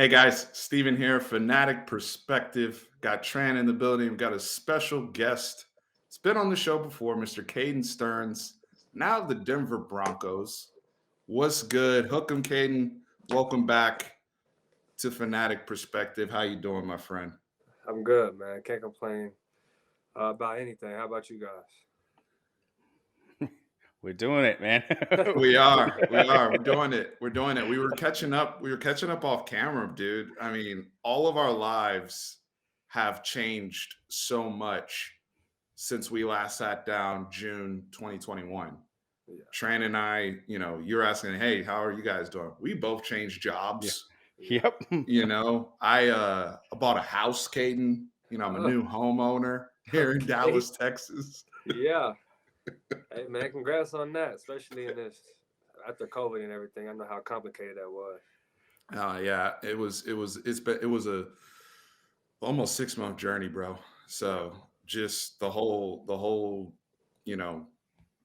Hey guys, Steven here, Fanatic Perspective. Got Tran in the building. We've got a special guest. It's been on the show before, Mr. Caden Stearns, now of the Denver Broncos. What's good? Hook 'em, Caden. Welcome back to Fanatic Perspective. How you doing, my friend? I'm good, man. Can't complain about anything. How about you guys? We're doing it, man. We are. We are. We're doing it. We're doing it. We were catching up. We were catching up off camera, dude. I mean, all of our lives have changed so much since we last sat down June 2021. Yeah. Tran and I, you're asking, hey, how are you guys doing? We both changed Yeah. jobs. Yep. I bought a house, Caden. I'm a Oh, new homeowner here in okay. Dallas, Texas. Yeah. Hey, man, congrats on that, especially in this after COVID and everything. I know how complicated that was. Yeah, it was a almost 6 month journey, bro. Yeah. So just the whole, you know,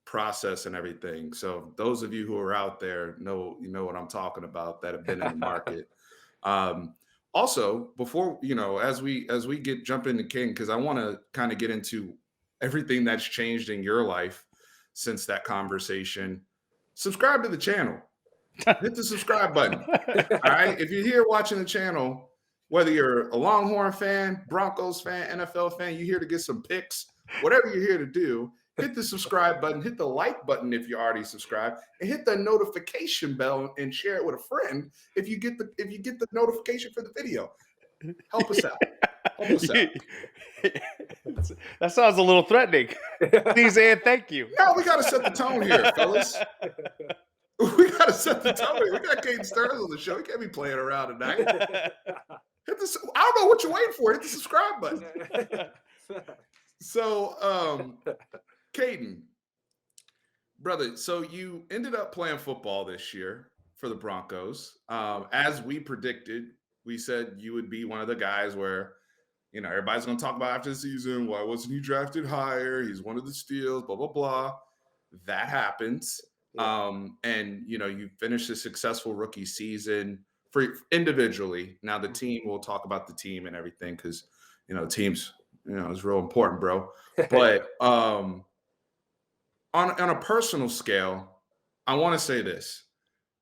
process and everything. So those of you who are out there know what I'm talking about that have been in the market. Um, Also, before as we get jump into King, because I want to kind of get into everything that's changed in your life since that conversation. Subscribe to the channel. Hit the subscribe button. All right. If you're here watching the channel, whether you're a Longhorn fan, Broncos fan, NFL fan, you're here to get some picks, whatever you're here to do, hit the subscribe button, hit the like button if you already subscribed, and hit the notification bell and share it with a friend if you get the notification for the video. Help us out. Help us out. That sounds a little threatening. Please and thank you. Now we gotta set the tone here, fellas. We gotta set the tone here. We got Caden Stearns on the show. We can't be playing around tonight. Hit the. I don't know what you're waiting for. Hit the subscribe button. So, Caden, brother, so you ended up playing football this year for the Broncos. As we predicted, we said you would be one of the guys where everybody's going to talk about after the season. Why wasn't he drafted higher? He's one of the steals. Blah blah blah. That happens. Yeah. And you finished a successful rookie season for individually. Now the team, we'll talk about the team and everything because teams is real important, bro. But on a personal scale, I want to say this: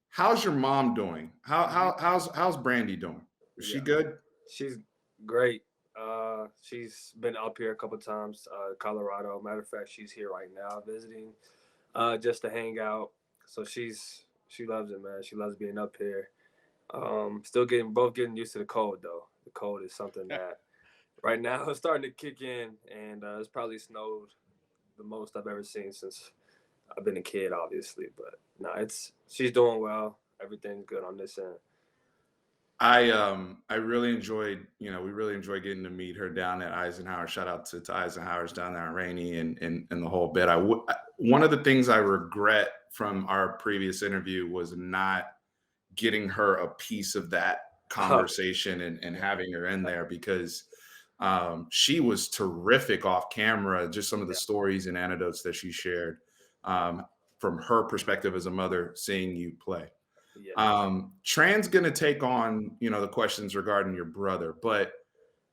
how's your mom doing? How's Brandy doing? Is she Yeah. good? She's great. She's been up here a couple times, Colorado. Matter of fact, she's here right now visiting, just to hang out. So she loves it, man. She loves being up here. Still getting used to the cold though. The cold is something that right now it's starting to kick in, and it's probably snowed the most I've ever seen since I've been a kid, obviously. But no, she's doing well. Everything's good on this end. I really enjoyed, we really enjoyed getting to meet her down at Eisenhower. Shout out to Eisenhower's down there in Rainy and the whole bit. One of the things I regret from our previous interview was not getting her a piece of that conversation and having her in there because she was terrific off camera. Just some of the Yeah. stories and anecdotes that she shared from her perspective as a mother, seeing you play. Yeah. Tran's going to take on, the questions regarding your brother, but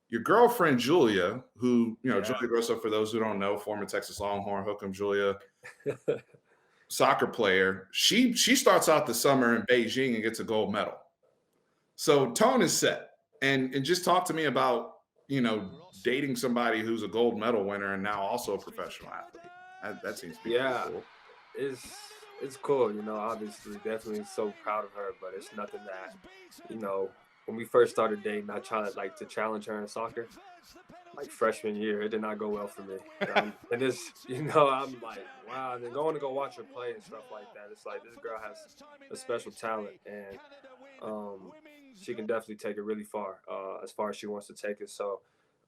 your girlfriend, Julia, who, Yeah. Julia Grosso, for those who don't know, former Texas Longhorn, Hook'em Julia, soccer player, she starts out the summer in Beijing and gets a gold medal. So tone is set. And just talk to me about, dating somebody who's a gold medal winner and now also a professional athlete. That seems to be pretty Yeah. cool. It's cool, obviously definitely so proud of her, but it's nothing that, when we first started dating, I tried to challenge her in soccer. Like freshman year, it did not go well for me. And this, I'm like, wow. And then going to go watch her play and stuff like that, it's like this girl has a special talent, and she can definitely take it really far as she wants to take it. So,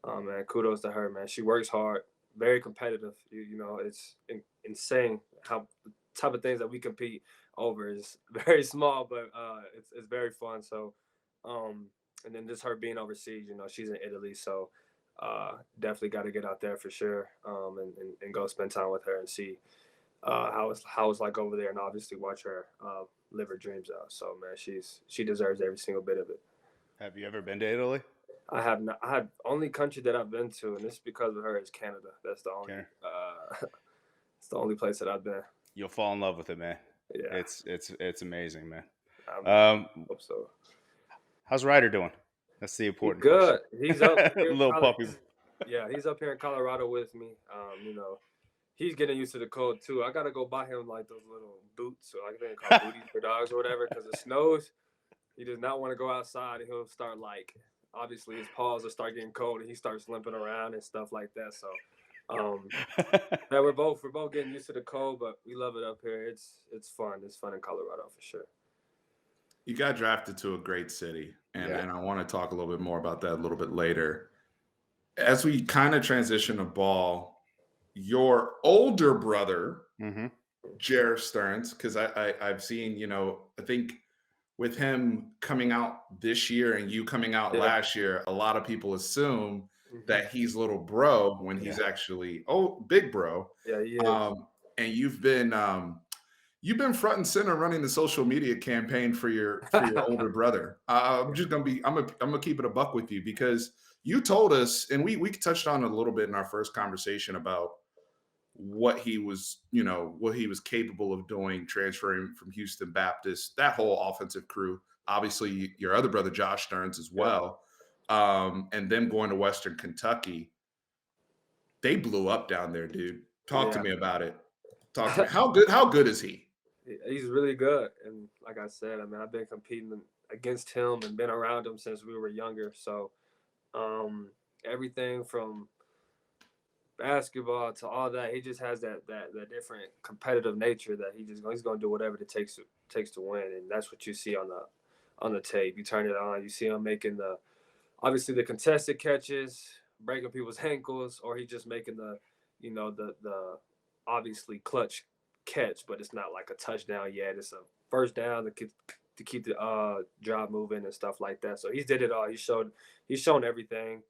man, kudos to her, man. She works hard, very competitive. It's insane how the type of things that we compete over is very small, but it's very fun. So, and then just her being overseas, she's in Italy, so definitely got to get out there for sure, and go spend time with her and see how it's like over there, and obviously watch her live her dreams out. So man, she deserves every single bit of it. Have you ever been to Italy? I have not. I have only country that I've been to, and it's because of her is Canada. That's the only. Okay. It's the only place that I've been. You'll fall in love with it, man. Yeah, It's amazing, man. I hope so. How's Ryder doing? That's the He's important question. good. He's up here in Little puppy. Yeah, he's up here in Colorado with me. You know, he's getting used to the cold too. I gotta go buy him like those little boots, or like they call booties for dogs or whatever, because it snows. He does not want to go outside, and he'll start like obviously his paws will start getting cold, and he starts limping around and stuff like that. So, yeah, we're both getting used to the cold, but we love it up here. It's fun. It's fun in Colorado for sure. You got drafted to a great city, and I want to talk a little bit more about that a little bit later. As we kind of transition the ball, your older brother, Mm-hmm. Jerreth Stearns, because I've seen, I think with him coming out this year and you coming out last year, a lot of people assume that he's little bro when he's actually big bro. Yeah, he is. And you've been front and center running the social media campaign for your older brother. I'm gonna keep it a buck with you, because you told us, and we touched on it a little bit in our first conversation about what he was capable of doing, transferring from Houston Baptist, that whole offensive crew. Obviously, your other brother Josh Stearns as well, and then going to Western Kentucky. They blew up down there, dude. Talk to me about it. Talk to me. How good is he? He's really good, and like I said, I mean, I've been competing against him and been around him since we were younger. So, everything from basketball to all that, he just has that different competitive nature that he's going to do whatever it takes to win, and that's what you see on the tape. You turn it on, you see him making obviously the contested catches, breaking people's ankles, or he just making the obviously clutch catch, but it's not like a touchdown yet. It's a first down to keep the drive moving and stuff like that. So he's did it all. He's shown everything.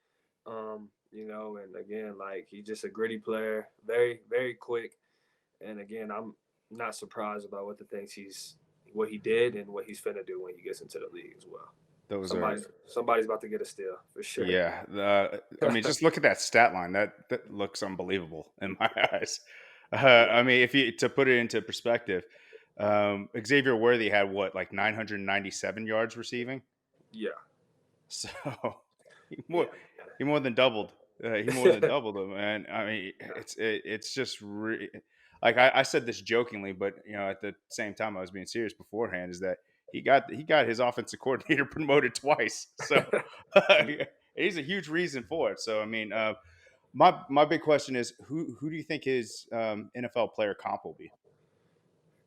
And again, like, he's just a gritty player, very, very quick. And again, I'm not surprised about what he did and what he's finna do when he gets into the league as well. Somebody's about to get a steal for sure. Yeah, I mean, just look at that stat line. That looks unbelievable in my eyes. I mean, to put it into perspective, Xavier Worthy had like 997 yards receiving. Yeah. So he more than doubled. He more than doubled them, and I mean, it's just like I said this jokingly, but at the same time I was being serious beforehand. Is that he got his offensive coordinator promoted twice, so he's a huge reason for it. So I mean, my big question is who do you think his NFL player comp will be?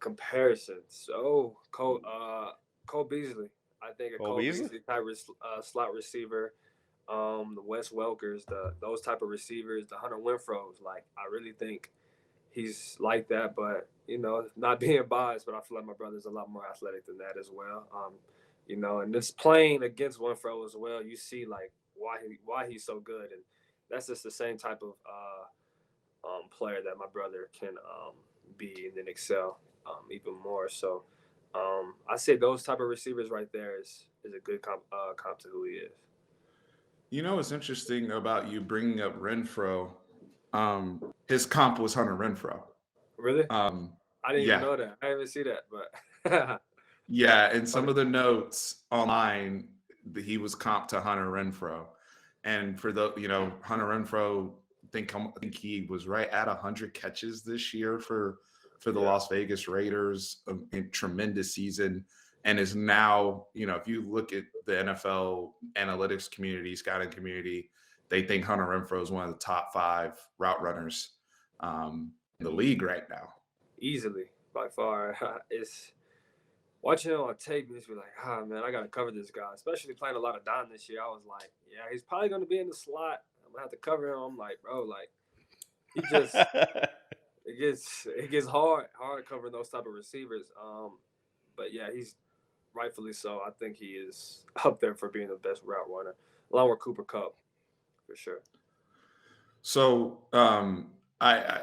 Comparisons. So Cole Beasley. I think a Cole Beasley type slot receiver. The Wes Welkers, those type of receivers, the Hunter Winfrows. Like, I really think he's like that, but not being biased, but I feel like my brother's a lot more athletic than that as well. And this playing against Winfro as well, you see like why he's so good, and that's just the same type of player that my brother can be and then excel even more. So I say those type of receivers right there is a good comp to who he is. What's interesting about you bringing up Renfro? His comp was Hunter Renfro. Really? I didn't even know that. I didn't see that, but yeah, and some of the notes online, he was comp to Hunter Renfro, and for Hunter Renfro, I think he was right at 100 catches this year for the Las Vegas Raiders. A tremendous season. And is now, if you look at the NFL analytics community, scouting community, they think Hunter Renfro is one of the top 5 route runners in the league right now. Easily, by far. It's watching him on tape, you just be like, man, I got to cover this guy. Especially playing a lot of Don this year. I was like, yeah, he's probably going to be in the slot. I'm going to have to cover him. I'm like, bro, like, he just, it gets hard covering those type of receivers. But yeah, he's rightfully so. I think he is up there for being the best route runner, along with Cooper Kupp, for sure. So, I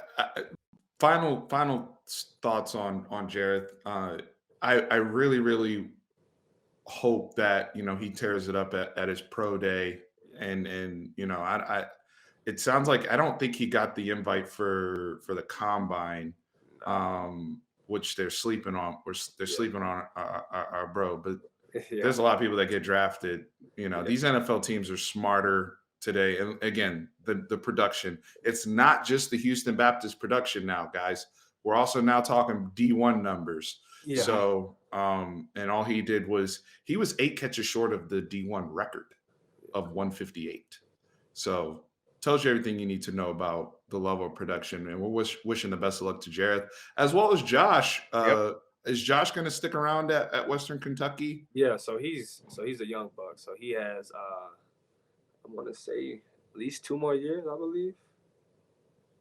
final thoughts on Jerreth. I really, really hope that he tears it up at his pro day, and I it sounds like I don't think he got the invite for the combine, Nah, which they're sleeping on. They're yeah, sleeping on our bro, but yeah, there's a lot of people that get drafted. yeah, These NFL teams are smarter today. And again, the production. It's not just the Houston Baptist production now, guys. We're also now talking D1 numbers. yeah. So, and all he did was he was 8 catches short of the D1 record of 158. So, tells you everything you need to know about the level of production. And we're wishing the best of luck to Jerreth, as well as Josh. Yep. Is Josh going to stick around at Western Kentucky? Yeah, so he's a young buck. So he has I'm gonna say at least 2 more years, I believe.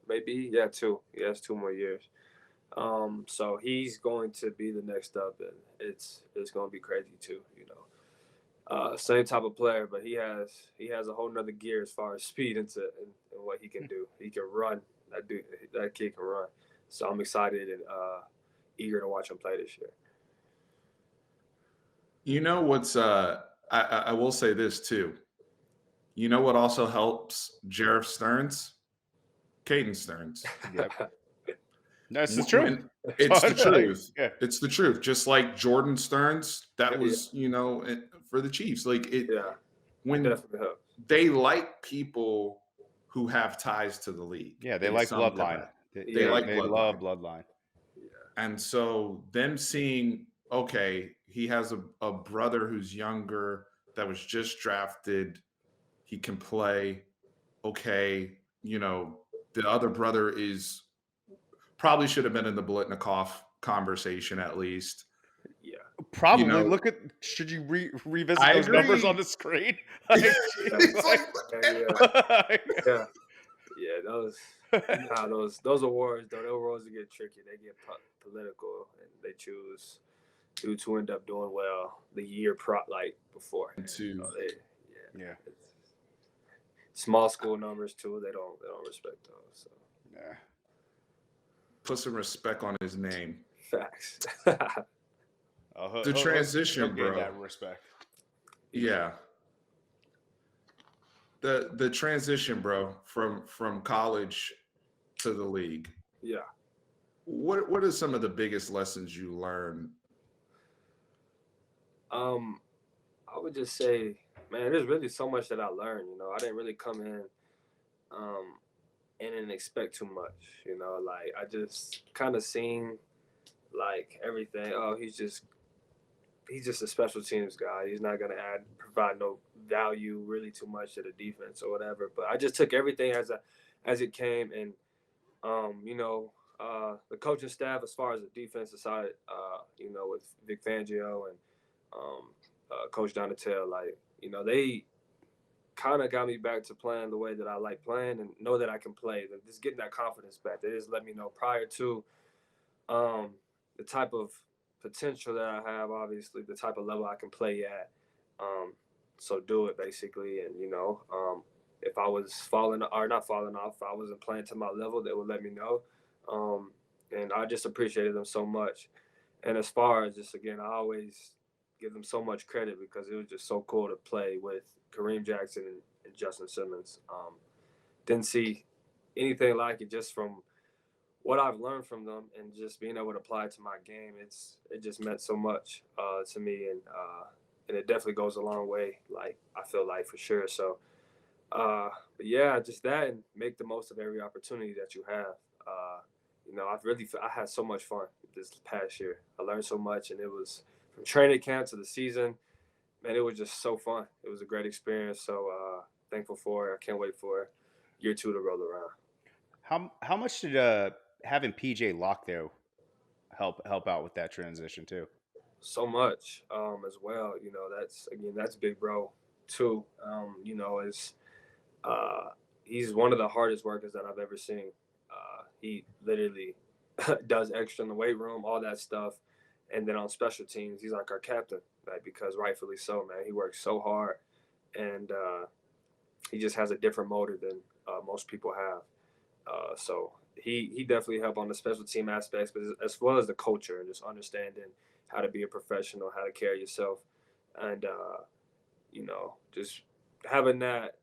Maybe, yeah, two. He has 2 more years. So he's going to be the next up, and it's gonna be crazy too. Same type of player, but he has a whole nother gear as far as speed and what he can do. He can run. That kid can run. So I'm excited and eager to watch him play this year. What's I will say this too. You know what also helps Jerreth Stearns? Caden Stearns. Yep. That's the Wh- truth. When it's the truth. Yeah. It's the truth. Just like Jordan Stearns, that Yep. was, for the Chiefs. Like it Yeah, it when definitely helps. they like people who have ties to the league. Yeah, they in like some bloodline. capacity. They like They love bloodline. Yeah, And so them seeing, okay, he has a brother who's younger that was just drafted. He can play. Okay, the other brother is probably should have been in the Blitnikoff conversation at least. yeah, Probably know, look at. Should you revisit I those numbers agree. on the screen? Like, It's like, yeah. Yeah, those awards, though, those awards get tricky. They get political, and they choose dudes who end up doing well the year before. yeah. It's small school numbers too. They don't respect those. So Yeah. put some respect on his name. facts. The transition, he'll gain bro. that respect. Yeah. The transition, bro, from college to the league. Yeah. What are some of the biggest lessons you learned? I would just say, man, there's really so much that I learned. I didn't really come in, and didn't expect too much. Like I just kind of seen like everything. Oh, he's just a special teams guy. He's not gonna provide no value really too much to the defense or whatever. But I just took everything as it came, and the coaching staff as far as the defensive side, with Vic Fangio and Coach Donatel, they kind of got me back to playing the way that I like playing and know that I can play. Just getting that confidence back. They just let me know prior to the type of potential that I have, obviously, the type of level I can play at. So do it, basically. And, if I was not falling off, if I wasn't playing to my level, they would let me know. And I just appreciated them so much. And as far as just, again, I always give them so much credit because it was just so cool to play with Kareem Jackson and Justin Simmons. Didn't see anything like it just from what I've learned from them and just being able to apply it to my game. It just meant so much to me, and it definitely goes a long way. Like I feel like for sure. So, but yeah, just that and make the most of every opportunity that you have. I had so much fun this past year. I learned so much, and it was from training camp to the season. Man, it was just so fun. It was a great experience. So thankful for it. I can't wait for year 2 to roll around. How much did having PJ Locke there help out with that transition too? So much as well. That's big bro too. He's one of the hardest workers that I've ever seen. He literally does extra in the weight room, all that stuff. And then on special teams, he's like our captain, because rightfully so, man. He works so hard, and he just has a different motor than most people have. So he definitely helped on the special team aspects, but as well as the culture and just understanding how to be a professional, how to carry yourself. and just having that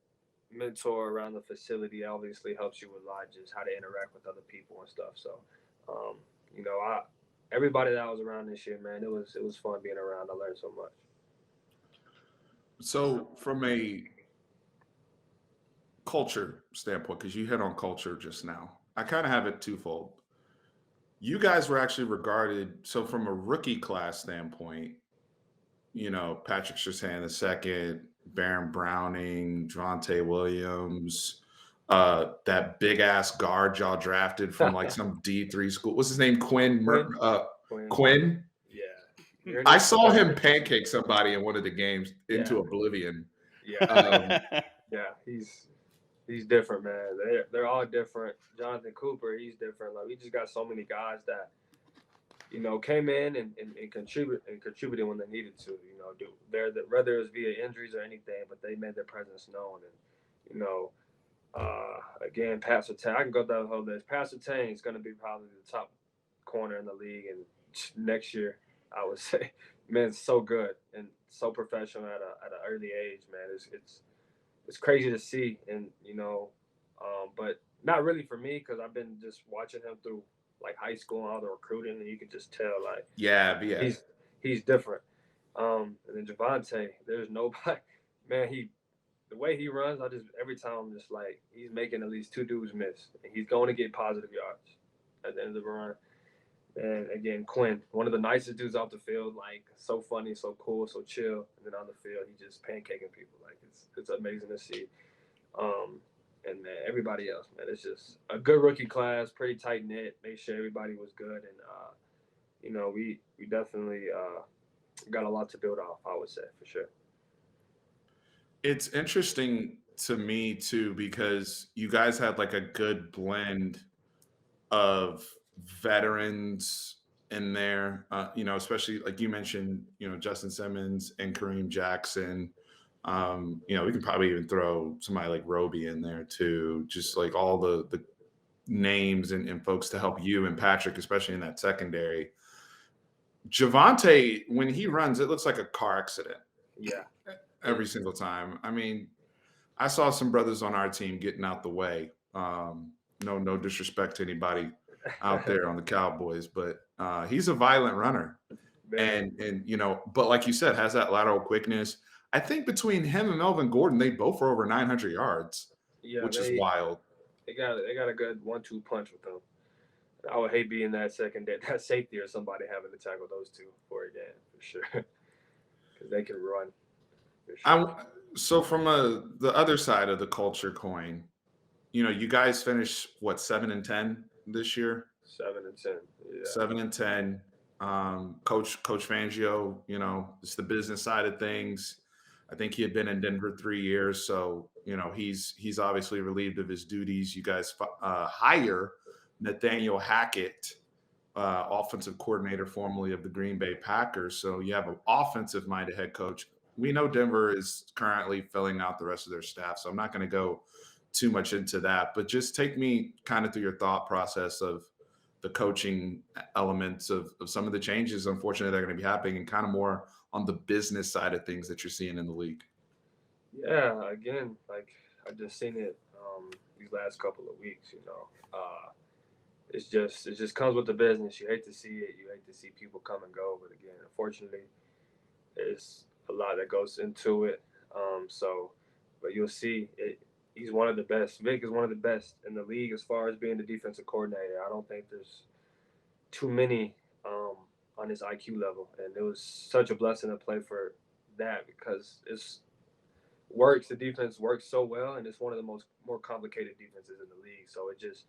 mentor around the facility obviously helps you a lot, just how to interact with other people and stuff. So, um, I everybody that I was around this year, man, it was fun being around. I learned so much. So from a culture standpoint, because you hit on culture just now, I kind of have it twofold. You guys were actually regarded, so from a rookie class standpoint, Patrick Surtain the second, Baron Browning, Javante Williams, that big ass guard y'all drafted from like some D3 school. What's his name? Quinn, Quinn, Quinn. yeah, I saw him pancake somebody in one of the games yeah, into oblivion. yeah, Um, yeah. He's different, man. They're all different. Jonathan Cooper, he's different. Like we just got so many guys that came in and contributed when they needed to. Do whether it's via injuries or anything, but they made their presence known. And again, Pat Surtain, I can go down the whole list. Pat Surtain is going to be probably the top corner in the league, and next year, I would say, man, it's so good and so professional at an early age, man. It's crazy to see, and but not really for me because I've been just watching him through like high school and all the recruiting, and you can just tell like yeah. he's different. And then Javante, there's nobody, man. The way he runs, I just every time I'm just like he's making at least two dudes miss, and he's going to get positive yards at the end of the run. And again, Quinn, one of the nicest dudes off the field, like so funny, so cool, so chill. And then on the field, he just pancaking people. Like it's amazing to see. Um, and man, everybody else, man, it's just a good rookie class, pretty tight knit. Made sure everybody was good, and we definitely got a lot to build off. I would say for sure. It's interesting to me too because you guys had like a good blend of veterans in there, especially like you mentioned, Justin Simmons and Kareem Jackson. We can probably even throw somebody like Roby in there too, just like all the names and folks to help you and Patrick, especially in that secondary. Javante, when he runs, it looks like a car accident Yeah, every single time. I mean, I saw some brothers on our team getting out the way. No disrespect to anybody out there on the Cowboys, but he's a violent runner, man. and but like you said, has that lateral quickness. I think between him and Melvin Gordon, they both are over 900 yards, Yeah, which is wild. they got a good 1-2 punch with them. I would hate being that safety or somebody having to tackle those two for a game for sure, because they can run for sure. So from the other side of the culture coin, you guys finished what 7-10 this year. 7-10. Yeah, 7-10. Coach Fangio, it's the business side of things. I think he had been in Denver 3 years, so he's obviously relieved of his duties. You guys hire Nathaniel Hackett, offensive coordinator formerly of the Green Bay Packers. So you have an offensive-minded head coach. We know Denver is currently filling out the rest of their staff, so I'm not going to go too much into that. But just take me kind of through your thought process of the coaching elements of some of the changes, unfortunately, that are going to be happening, and kind of more on the business side of things that you're seeing in the league. yeah. Again, like I just seen it these last couple of weeks. It just comes with the business. You hate to see it. You hate to see people come and go. But again, unfortunately, there's a lot that goes into it. But you'll see it. He's one of the best. Vic is one of the best in the league as far as being the defensive coordinator. I don't think there's too many on his IQ level, and it was such a blessing to play for that because it's works. The defense works so well, and it's one of the more complicated defenses in the league. So it just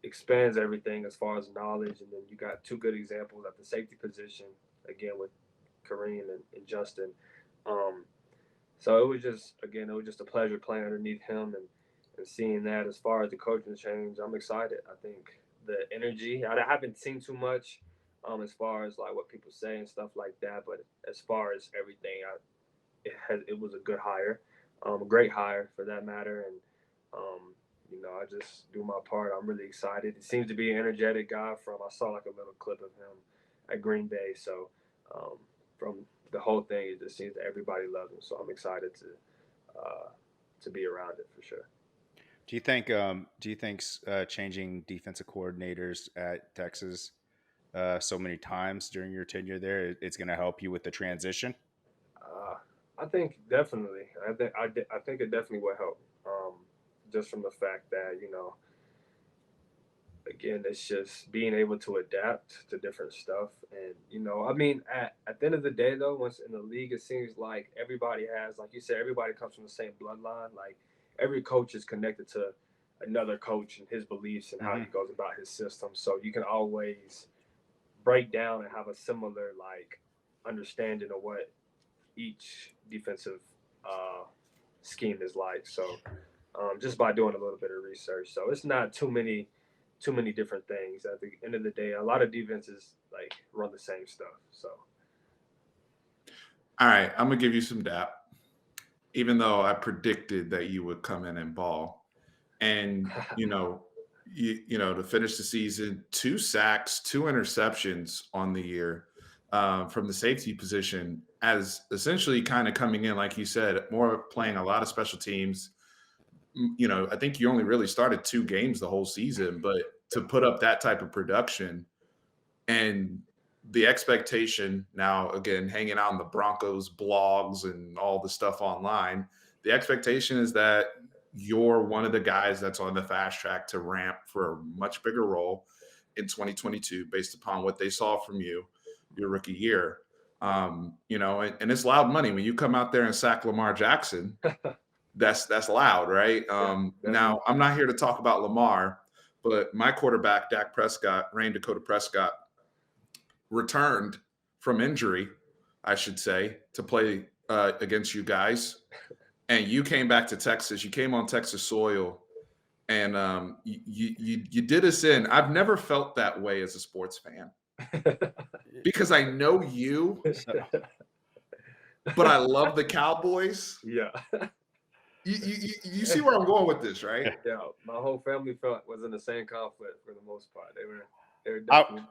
expands everything as far as knowledge. And then you got two good examples at the safety position again with Kareem and Justin. Um, so it was just a pleasure playing underneath him and seeing that. As far as the coaching change, I'm excited. I think the energy. I haven't seen too much as far as like what people say and stuff like that. But as far as everything, it was a good hire, a great hire for that matter. And I just do my part. I'm really excited. It seems to be an energetic guy. I saw like a little clip of him at Green Bay. So um, from the whole thing, it just seems that everybody loves him. So I'm excited to be around it for sure. Do you think changing defensive coordinators at Texas so many times during your tenure there, it's going to help you with the transition? Uh, I think definitely. I think it definitely will help. Just from the fact that again, it's just being able to adapt to different stuff. And I mean, at the end of the day, though, once in the league, it seems like everybody has, like you said, everybody comes from the same bloodline. Like every coach is connected to another coach and his beliefs and how he Hmm. goes about his system. So you can always break down and have a similar like understanding of what each defensive uh, scheme is like. So just by doing a little bit of research, so it's not too many different things. At the end of the day, a lot of defenses like run the same stuff. So All right, I'm gonna give you some dap, even though I predicted that you would come in and ball. And to finish the season, 2 sacks, 2 interceptions on the year from the safety position, as essentially kind of coming in, like you said, more playing a lot of special teams. I think you only really started 2 games the whole season, but to put up that type of production and the expectation now, again, hanging out in the Broncos blogs and all the stuff online, the expectation is that you're one of the guys that's on the fast track to ramp for a much bigger role in 2022 based upon what they saw from you your rookie year. And it's loud money when you come out there and sack Lamar Jackson. That's loud, right? yeah, Now, definitely. I'm not here to talk about Lamar, but my quarterback, Dak Prescott, Rain Dakota Prescott, returned from injury, I should say, to play against you guys. And you came back to Texas. You came on Texas soil, and you did us in. I've never felt that way as a sports fan because I know you, So, but I love the Cowboys. Yeah, You see where I'm going with this, right? yeah. My whole family was in the same conflict for the most part. They were I definitely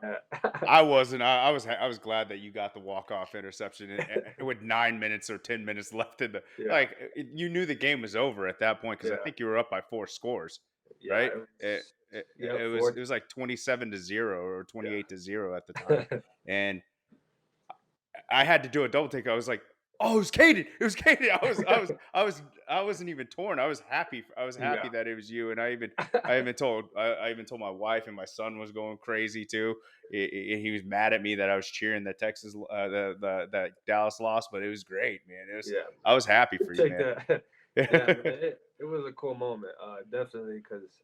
I that. wasn't. I was glad that you got the walk-off interception with 9 minutes or 10 minutes left in the Yeah, you knew the game was over at that point because I yeah, think you were up by 4 scores, yeah. right? It It, was it, yeah, it was like 27-0 or yeah. 28-0 at the time, and I had to do a double take. I was like, "Oh, it was Caden! It was Caden!" I wasn't even torn. I was happy. I was happy Yeah. that it was you. And I even told my wife, and my son was going crazy too. He was mad at me that I was cheering that Texas, that Dallas lost, but it was great, man. Yeah, I was happy for you, take man. that. Yeah, man, it was a cool moment. Definitely because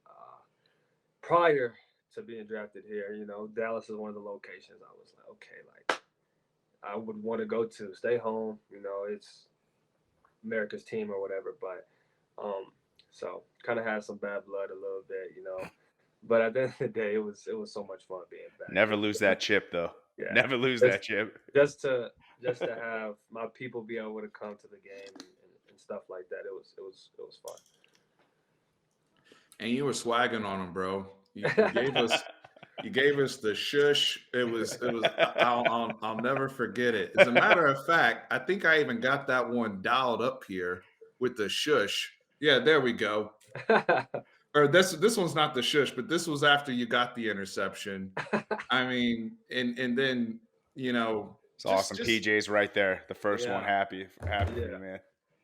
prior to being drafted here, Dallas is one of the locations I was like, okay, like I would want to go to, stay home. It's America's team or whatever. But so kind of had some bad blood a little bit. But at the end of the day, it was so much fun being back. Never lose that chip, though. Yeah, Never lose just that chip. just to just to have my people be able to come to the game and stuff like that. It was fun. And you were swagging on them, bro. You gave us the shush. It was. I'll never forget it. As a matter of fact, I think I even got that one dialed up here with the shush. Yeah, there we go. Or this one's not the shush, but this was after you got the interception. I mean, and then It's awesome. just PJ's right there. The first one. Yeah, Happy for yeah, you, man.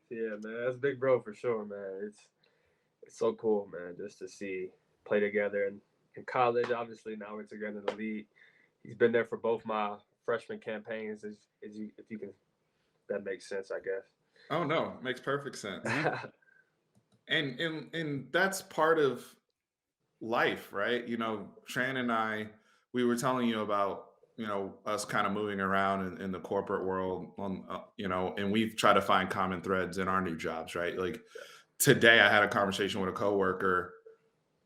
yeah, man. That's big bro for sure, man. It's so cool, man, just to see play together in college. Obviously, now we're together in the league. He's been there for both my freshman campaigns. If you can, that makes sense, I oh no, makes perfect sense. guess. And that's part of life, right? Tran and I, we were telling you about, us kind of moving around in the corporate world and we've tried to find common threads in our new jobs, right? Like today I had a conversation with a coworker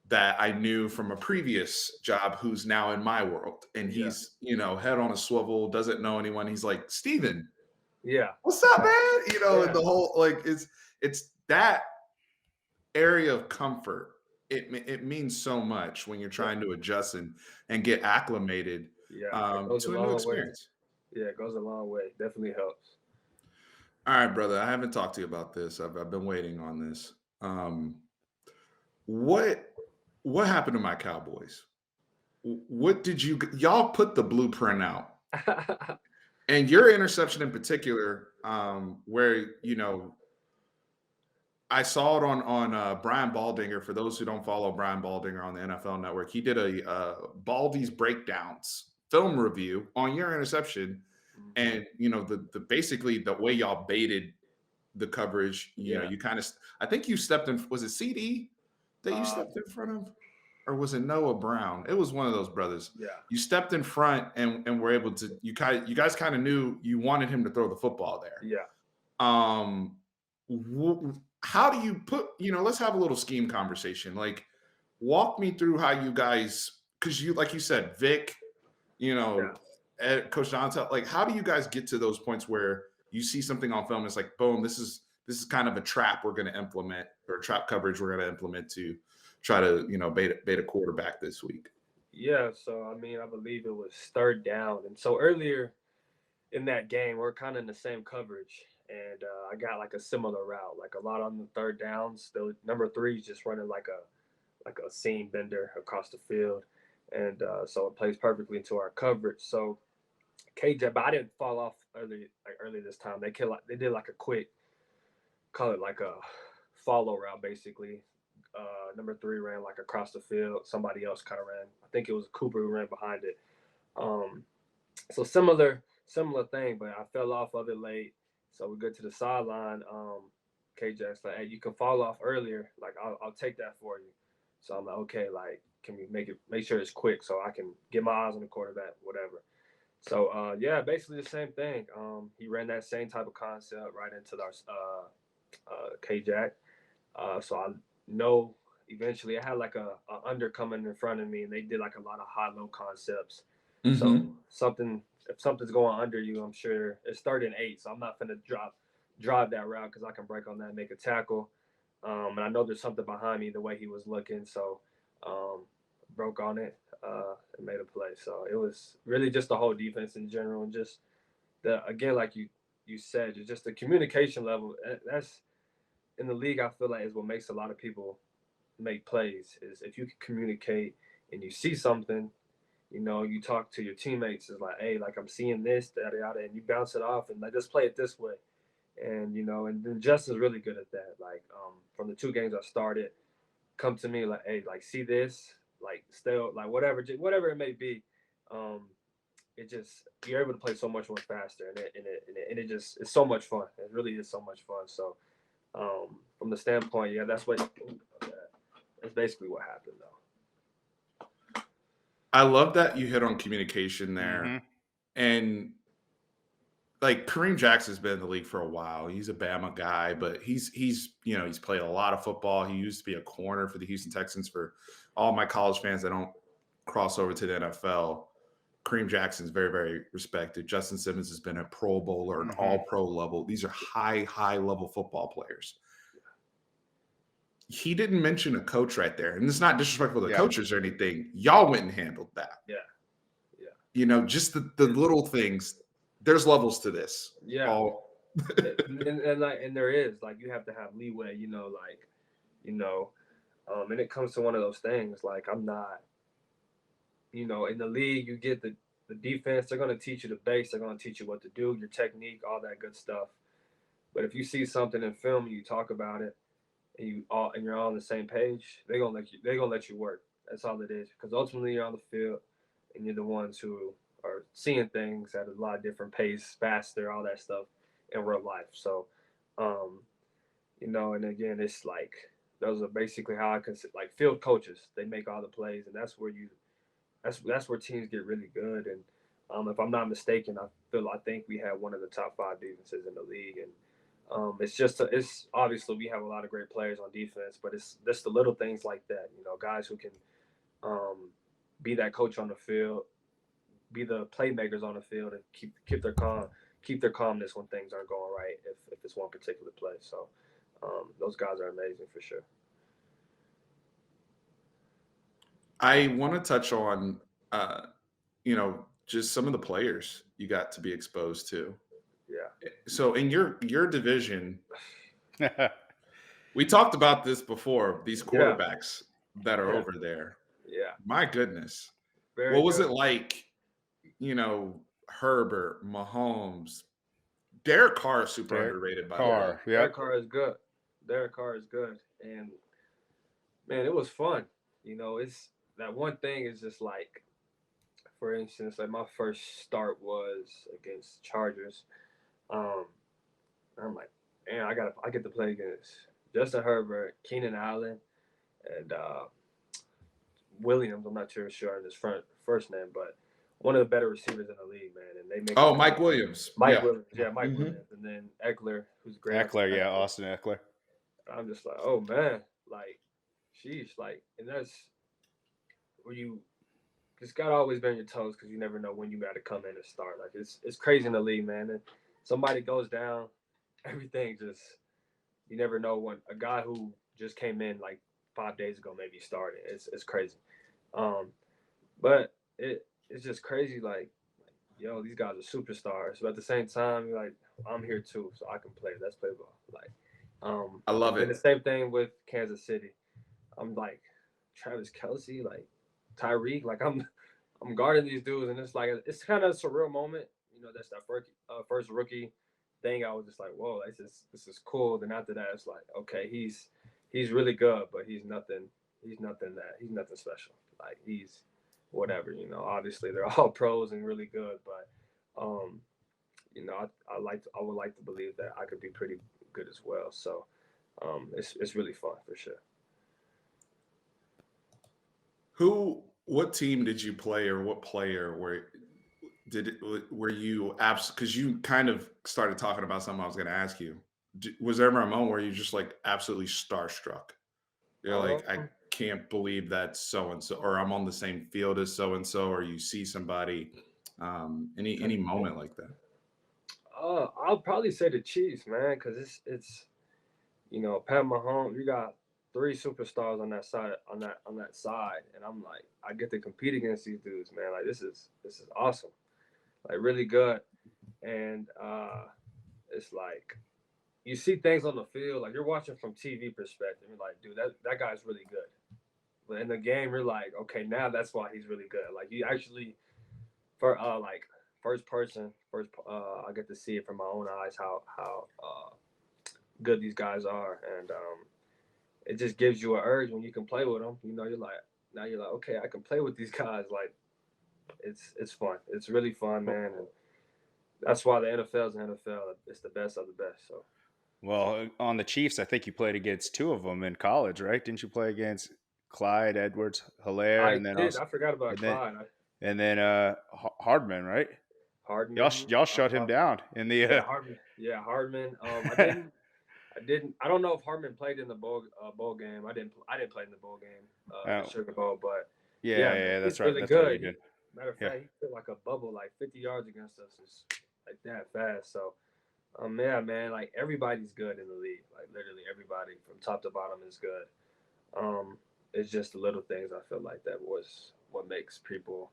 that I knew from a previous job who's now in my world. And Yeah, he's, head on a swivel, doesn't know anyone. He's like, Steven, yeah, what's up, man? And yeah, the whole like it's that area of comfort. It means so much when you're yeah, trying to adjust and get acclimated yeah. It goes a to a new long way. experience. Yeah, it goes a long way. Definitely helps. All right, brother. I haven't talked to you about this. I've been waiting on this. Um, what what happened to my Cowboys? What did y'all put the blueprint out? And your interception in particular, where I saw it on Brian Baldinger. For those who don't follow Brian Baldinger on the NFL Network, he did a Baldy's breakdowns film review on your interception, Mhm. and the basically the way y'all baited the coverage. Yeah. You kind of, I think you stepped in. Was it CD that you Uh, stepped in front of, or was it Noah Brown? It was one of those brothers. yeah. You stepped in front and were able to. You guys kind of knew you wanted him to throw the football there. Yeah. Um, how do you put? Let's have a little scheme conversation. Like, walk me through how you guys, because like you said, Vic, you Yeah. know, Coach Dontel. Like, how do you guys get to those points where you see something on film? And it's like, boom, this is kind of a trap we're going to implement, or trap coverage we're going to implement to try to bait a quarterback this week. Yeah. So I mean, I believe it was third down, and so earlier in that game, we're kind of in the same coverage, and I got like a similar route, like a lot on the third downs. The number three is just running like a seam bender across the field, and so it plays perfectly into our coverage. So KJ, but I didn't fall off early this time. They did like a quick, call it like a follow route basically. Number three ran like across the field. Somebody else kind of ran. I think it was Cooper who ran behind it. Um, so similar thing, but I fell off of it late. So we go to the sideline. KJ's like, hey, you can fall off earlier. Like I'll take that for you. So I'm like, okay, like can we make sure it's quick so I can get my eyes on the quarterback, whatever. So yeah, basically the same thing. He ran that same type of concept right into our K Jack. So I know eventually I had like a under coming in front of me, and they did like a lot of high low concepts. So Mm-hmm. something if something's going under you, I'm sure it's third and 8. So I'm not gonna drive that route because I can break on that and make a tackle. And I know there's something behind me the way he was looking. So um, broke on it and made a play. So it was really just the whole defense in general, and just the again like you said, just the communication level. That's in the league. I feel like is what makes a lot of people make plays. Is if you can communicate and you see something, you talk to your teammates. Is like, hey, like I'm seeing this, yada yada, and you bounce it off and like just play it this way. And and then Justin's really good at that. Like from the 2 games I started, come to me like, hey, like see this, like still like whatever it may be. Um, it just you're able to play so much more faster, and it just it's so much fun. It really is so much fun. So from the standpoint, yeah, that's basically what happened though. I love that you hit on communication there, Mm-hmm. and like Kareem Jackson's been in the league for a while. He's a Bama guy, but he's played a lot of football. He used to be a corner for the Houston Texans. For all my college fans that don't cross over to the NFL, Kareem Jackson's very, very respected. Justin Simmons has been a Pro Bowler, an Mm-hmm. All Pro level. These are high level football players. He didn't mention a coach right there, and it's not disrespectful to Yeah. coaches or anything. Y'all went and handled that. Yeah, yeah, Just the little things. There's levels to this. yeah. All And there is like you have to have leeway, you know, and it comes to one of those things. Like I'm not, in the league, you get the defense. They're going to teach you the base. They're going to teach you what to do, your technique, all that good stuff. But if you see something in film and you talk about it, and you're all on the same page, they're gonna let you work. That's all it is. Because ultimately you're on the field and you're the ones who are seeing things at a lot of different pace, faster, all that stuff in real life. So, um, and again, it's like those are basically how I consider like field coaches. They make all the plays, and that's where teams get really good. And if I'm not mistaken, I think we have one of the top 5 defenses in the league, and it's obviously we have a lot of great players on defense, but it's just the little things like that, guys who can um, be that coach on the field, be the playmakers on the field, and keep their calmness when things aren't going right. If it's one particular play, so those guys are amazing for sure. I want to touch on, just some of the players you got to be exposed to. Yeah. So in your division, we talked about this before. These Yeah, quarterbacks that are yeah, over there. yeah. My goodness, Very what was good. it like? Herbert, Mahomes, Derek Carr is super Derek underrated, by the way. Carr. Derek Yep. Carr is good. Derek Carr is good. And man, it was fun. It's that one thing is just like, for instance, like my first start was against Chargers. Um, I'm like, man, I get to play against Justin Herbert, Keenan Allen, and Williams. I'm not sure on his first name, but one of the better receivers in the league, man. And they make me Oh, come Mike out. Williams. Mike Yeah. Williams, yeah, Mike Hmm. Williams, and then Eckler, who's great on Eckler. Yeah. defense. Austin Eckler. I'm just like, oh man, like, sheesh, like, and that's where you just gotta always be on your toes because you never know when you got to come in and start. Like, it's crazy in the league, man. And somebody goes down, everything just, you never know when a guy who just came in like 5 days ago maybe started. It's crazy. Um, but it's just crazy. Like, yo, these guys are superstars. But at the same time, you're like, I'm here too, so I can play. Let's play ball. Like, I love and then it. the same thing with Kansas City. I'm like, Travis Kelsey, like Tyreek, like I'm guarding these dudes, and it's like it's kind of a surreal moment. That's that first rookie thing. I was just like, whoa, this is cool. Then after that, it's like, okay, he's really good, but he's nothing. He's nothing special. Like, he's whatever. Obviously they're all pros and really good, but I would like to believe that I could be pretty good as well. So it's really fun for sure. What team did you play, or what player were you because you kind of started talking about something I was going to ask you. Was there ever a moment where you just like absolutely starstruck? You're like, I Um, can't believe that so and so, or I'm on the same field as so and so, or you see somebody, any moment like that. I'll probably say the Chiefs, man, because it's Pat Mahomes. You got three superstars on that side on that side, and I'm like, I get to compete against these dudes, man. Like, this is awesome, like really good, and it's like you see things on the field, like you're watching from TV perspective. You're like, dude, that guy's really good. But in the game, you're like, okay, now that's why he's really good. Like, you actually for like I get to see it from my own eyes how good these guys are, and it just gives you an urge when you can play with them. You're like, okay, I can play with these guys. Like, it's fun. It's really fun, man, and that's why the NFL is the NFL. It's the best of the best. So Well, on the Chiefs, I think you played against two of them in college, right? Didn't you play against Clyde Edwards Hilaire, I and then did. also I forgot about and then Clyde. Hardman, right? Hardman. Y'all shut him down in the Yeah, Hardman. Yeah, Hardman. I didn't. I didn't. I don't know if Hardman played in the bowl game. I didn't play in the bowl game, the oh, Sugar Bowl. But yeah, yeah, man, yeah, he's that's right. really That's right. You good. did. Matter of Yeah. fact, he hit like a bubble, like 50 yards against us, is like that fast. So, yeah, man, like everybody's good in the league. Like, literally everybody from top to bottom is good. Um, it's just the little things I feel like that was what makes people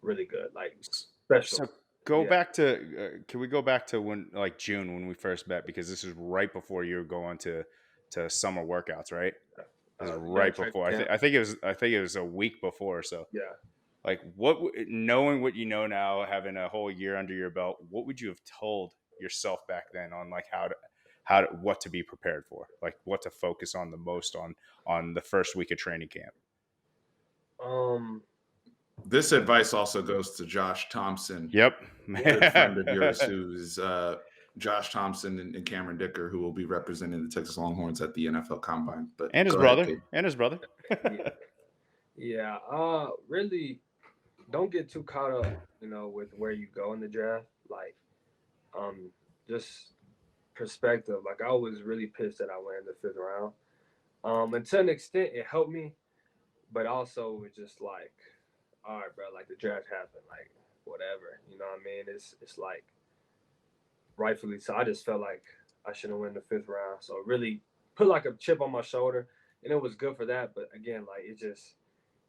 really good, like special. So go Yeah. back to can we go back to when, like, June, when we first met, because this is right before you were going to summer workouts, right? This is Yeah, right training before. camp. I think it was a week before. So, Yeah. like, knowing what you know now, having a whole year under your belt, what would you have told yourself back then on, like, what to be prepared for, like what to focus on the most on the first week of training camp? Um. This advice also goes to Josh Thompson, Yep. good friend of yours, who's Josh Thompson and Cameron Dicker, who will be representing the Texas Longhorns at the NFL Combine. But and his go ahead, brother. Kate. And his brother. Yeah. Yeah. Really, don't get too caught up, with where you go in the draft. Like, just perspective. Like, I was really pissed that I went in the fifth round. And to an extent, it helped me, but also it's just like, all right, bro. Like, the draft happened. Like, whatever. You know what I mean? It's like, rightfully so. I just felt like I should have won the fifth round. So it really put like a chip on my shoulder, and it was good for that. But again, like, it just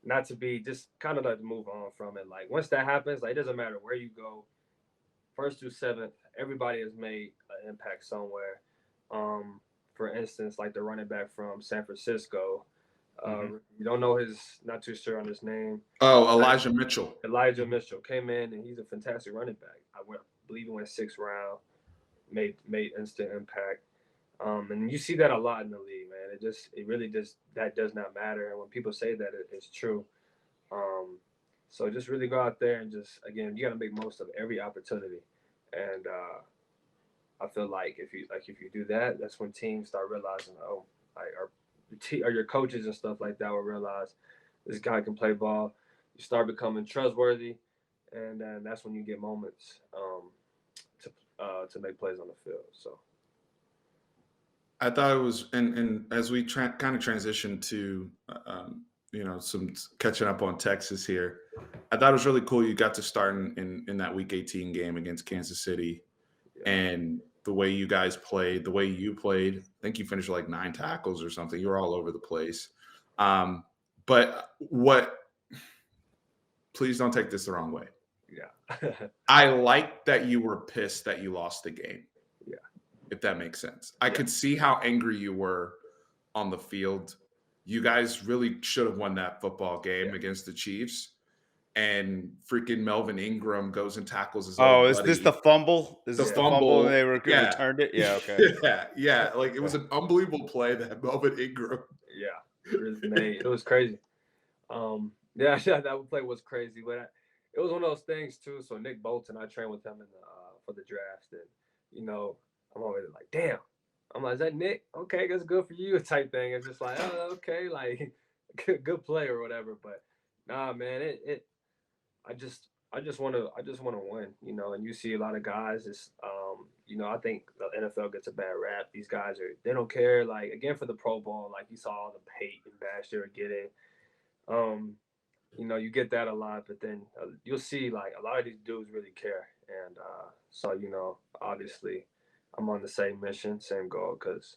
not to be just kind of like to move on from it. Like, once that happens, like, it doesn't matter where you go. first through seventh, everybody has made an impact somewhere. For instance, like the running back from San Francisco. You don't know not too sure on his name. Oh, Elijah Mitchell. Elijah Mitchell came in and he's a fantastic running back. Believe he went 6th round, made instant impact. And you see that a lot in the league, man. It really just that does not matter. And when people say that, it's true. So just really go out there and just, again, you got to make most of every opportunity. And I feel like if you do that, that's when teams start realizing, or your coaches and stuff like that will realize this guy can play ball. You start becoming trustworthy, and then that's when you get moments to make plays on the field. So I thought it was, and as we kind of transitioned to, some catching up on Texas here, I thought it was really cool you got to start in that Week 18 game against Kansas City, and the way you guys played, the way you played. I think you finished like 9 tackles or something. You were all over the place. But please don't take this the wrong way. Yeah. I like that you were pissed that you lost the game. Yeah. If that makes sense. I could see how angry you were on the field. You guys really should have won that football game against the Chiefs. And freaking Melvin Ingram goes and tackles his old is buddy. this the fumble? Is this the fumble and they returned it? Yeah, okay. yeah. Like, it was an unbelievable play that Melvin Ingram. Yeah, it was made. It was crazy. That play was crazy. But it was one of those things, too. So Nick Bolton, I trained with him for the draft. And, I'm always like, damn. I'm like, is that Nick? Okay, that's good for you type thing. It's just like, oh, okay, like, good play or whatever. But, nah, man, I just want to win, and you see a lot of guys. I think the NFL gets a bad rap. These guys they don't care. Like, again, for the Pro Bowl, like, you saw all the hate and bash they were getting. You get that a lot, but then you'll see like a lot of these dudes really care. And so, obviously I'm on the same mission, same goal, because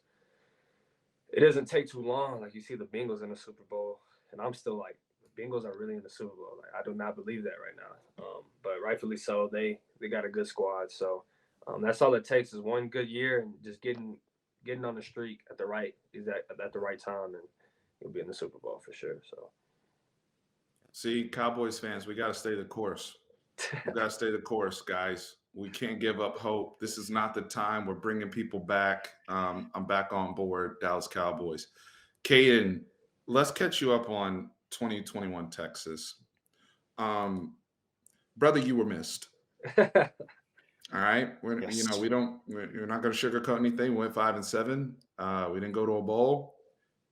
it doesn't take too long. Like, you see the Bengals in the Super Bowl, and I'm still like, Bengals are really in the Super Bowl. Like, I do not believe that right now. But rightfully so. They got a good squad. So that's all it takes is one good year and just getting on the streak at the right time, and you'll be in the Super Bowl for sure. So see, Cowboys fans, we got to stay the course. We got to stay the course, guys. We can't give up hope. This is not the time. We're bringing people back. I'm back on board, Dallas Cowboys. Caden, let's catch you up on 2021 Texas. Brother, you were missed. All right. We're not going to sugarcoat anything. We went 5-7. We didn't go to a bowl.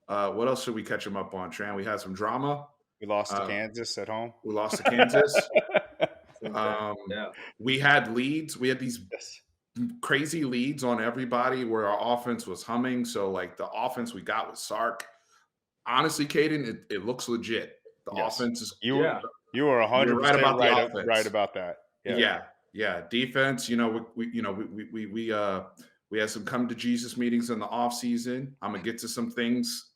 What else should we catch them up on, Tran? We had some drama. We lost to Kansas at home. We lost to Kansas. We had leads. We had these crazy leads on everybody where our offense was humming. So, like, the offense we got with Sark, honestly, Caden, it looks legit. The offense is you were 100% right about that. Yeah. Defense, we had some come to Jesus meetings in the off season. I'm gonna get to some things,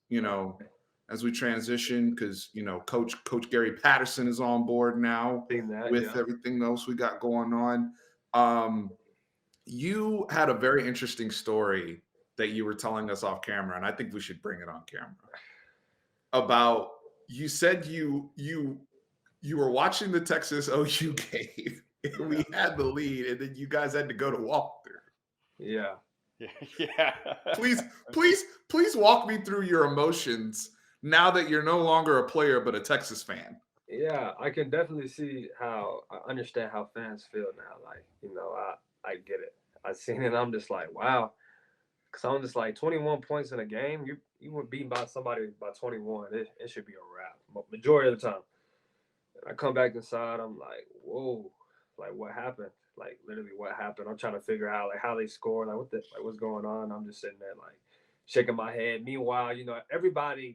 as we transition, because Coach Gary Patterson is on board now with everything else we got going on. You had a very interesting story that you were telling us off camera, and I think we should bring it on camera. About, you said you were watching the Texas OU game, and we had the lead, and then you guys had to go to Walter. Yeah. Please walk me through your emotions now that you're no longer a player but a Texas fan. Yeah, I can definitely see I understand how fans feel now. Like, I get it. I seen it. I'm just like, wow. Because I'm just like, 21 points in a game. You were beaten by somebody by 21. It should be a wrap. Majority of the time. And I come back inside. I'm like, whoa. Like, what happened? Like, literally, what happened? I'm trying to figure out like how they scored. Like, what's going on? I'm just sitting there like shaking my head. Meanwhile, literally everybody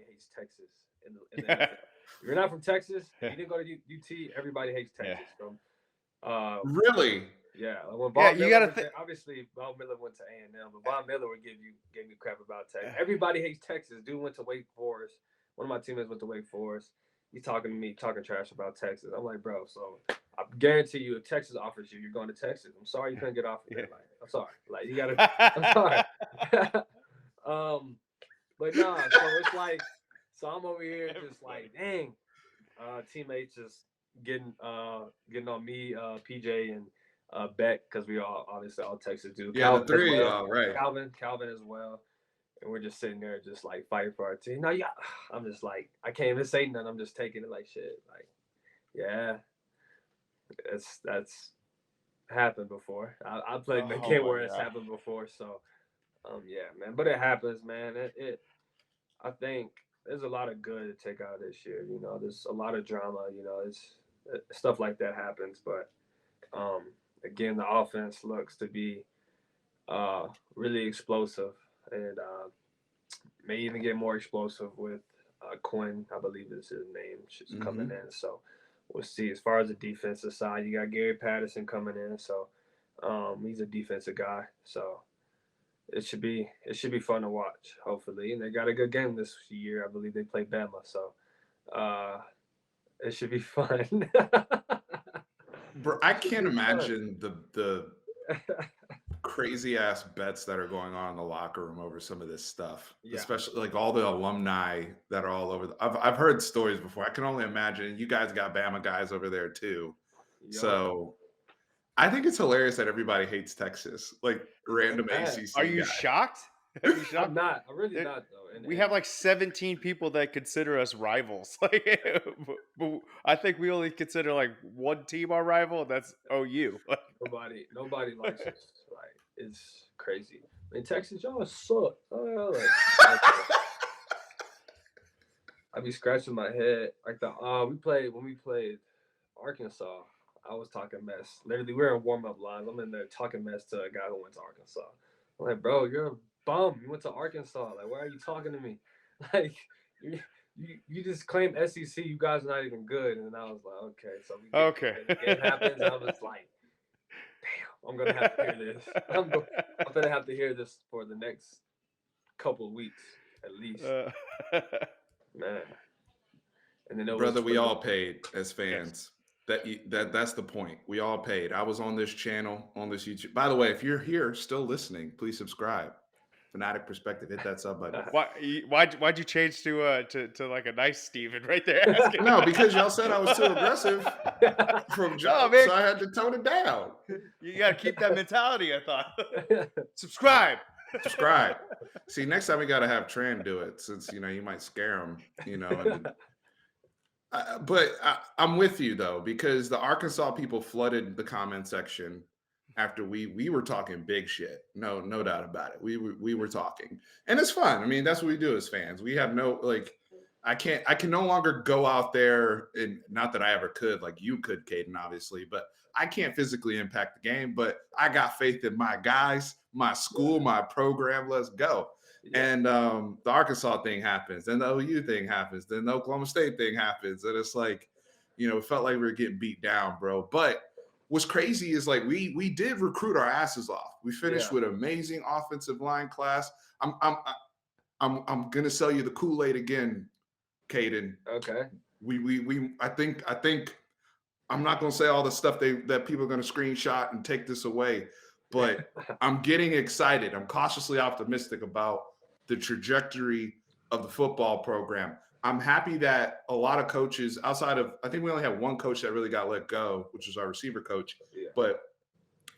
hates Texas. In the NFL. If you're not from Texas, you didn't go to UT, everybody hates Texas. So, really? Yeah. When Von Miller obviously Von Miller went to A&M, but Von Miller would give me crap about Texas. Everybody hates Texas. Dude went to Wake Forest. One of my teammates went to Wake Forest. He's talking to me, talking trash about Texas. I'm like, bro, so I guarantee you, if Texas offers you, you're going to Texas. I'm sorry you couldn't get offered Yeah. there. Like, I'm sorry. Like, you gotta. I'm sorry. But nah. So it's like, so I'm over here just like, dang. Teammates just getting on me, PJ and Beck, because we all obviously all Texas do. Yeah, the Calvin as three of well. y'all, right? Calvin as well. And we're just sitting there, just like fighting for our team. No, yeah. I'm just like, I can't even say nothing. I'm just taking it like shit. Like, yeah, that's happened before. I played in a Oh game my where it's God. happened before. So, yeah, man. But it happens, man. I think there's a lot of good to take out this year. You know, there's a lot of drama. You know, it's stuff like that happens. But again, the offense looks to be really explosive, and may even get more explosive with Quinn. I believe is his name. She's coming in. So we'll see. As far as the defensive side, you got Gary Patterson coming in. So he's a defensive guy. So it should be fun to watch, hopefully. And they got a good game this year. I believe they play Bama, so it should be fun. Bro, I can't imagine the crazy ass bets that are going on in the locker room over some of this stuff, Yeah. especially like all the alumni that are all over. I've heard stories before. I can only imagine. You guys got Bama guys over there too, so I think it's hilarious that everybody hates Texas, like random ACC Are you guy. shocked? Are you shocked? I'm not. I'm really not though. We have like 17 people that consider us rivals. Like, but I think we only consider like one team our rival, and that's OU. nobody likes us. Like, it's crazy. In Texas, y'all suck. Like, I be scratching my head. Like when we played Arkansas, I was talking mess. Literally, we were in warm up lines. I'm in there talking mess to a guy who went to Arkansas. I'm like, bro, you're a bum. You went to Arkansas. Like, why are you talking to me? Like, you just claim SEC. You guys are not even good. And then I was like, okay. So the game happens. I was like, damn, I'm gonna have to hear this. I'm gonna have to hear this for the next couple of weeks at least, man. And then Brother, we all paid as fans. That's the point. We all paid. I was on this channel, on this YouTube. By the way, if you're here still listening, please subscribe. Fanatic Perspective, hit that sub button. Why'd you change to like a nice Steven right there? No, because y'all said I was too aggressive from jump, so I had to tone it down. You got to keep that mentality, I thought. Subscribe. See, next time we got to have Tran do it, since you might scare him. But I'm with you though, because the Arkansas people flooded the comment section after we were talking big shit. No doubt about it. We were talking, and it's fun. I mean, that's what we do as fans. We have no I can no longer go out there, and not that I ever could, like you could, Caden, obviously, but I can't physically impact the game. But I got faith in my guys, my school, my program. Let's go. Yeah. And the Arkansas thing happens, then the OU thing happens, then the Oklahoma State thing happens, and it's like, it felt like we were getting beat down, bro. But what's crazy is like we did recruit our asses off. We finished with amazing offensive line class. I'm gonna sell you the Kool-Aid again, Caden. Okay. I think I'm not gonna say all the stuff that people are gonna screenshot and take this away, but I'm getting excited. I'm cautiously optimistic about the trajectory of the football program. I'm happy that a lot of coaches outside of, I think we only had one coach that really got let go, which was our receiver coach. Yeah. But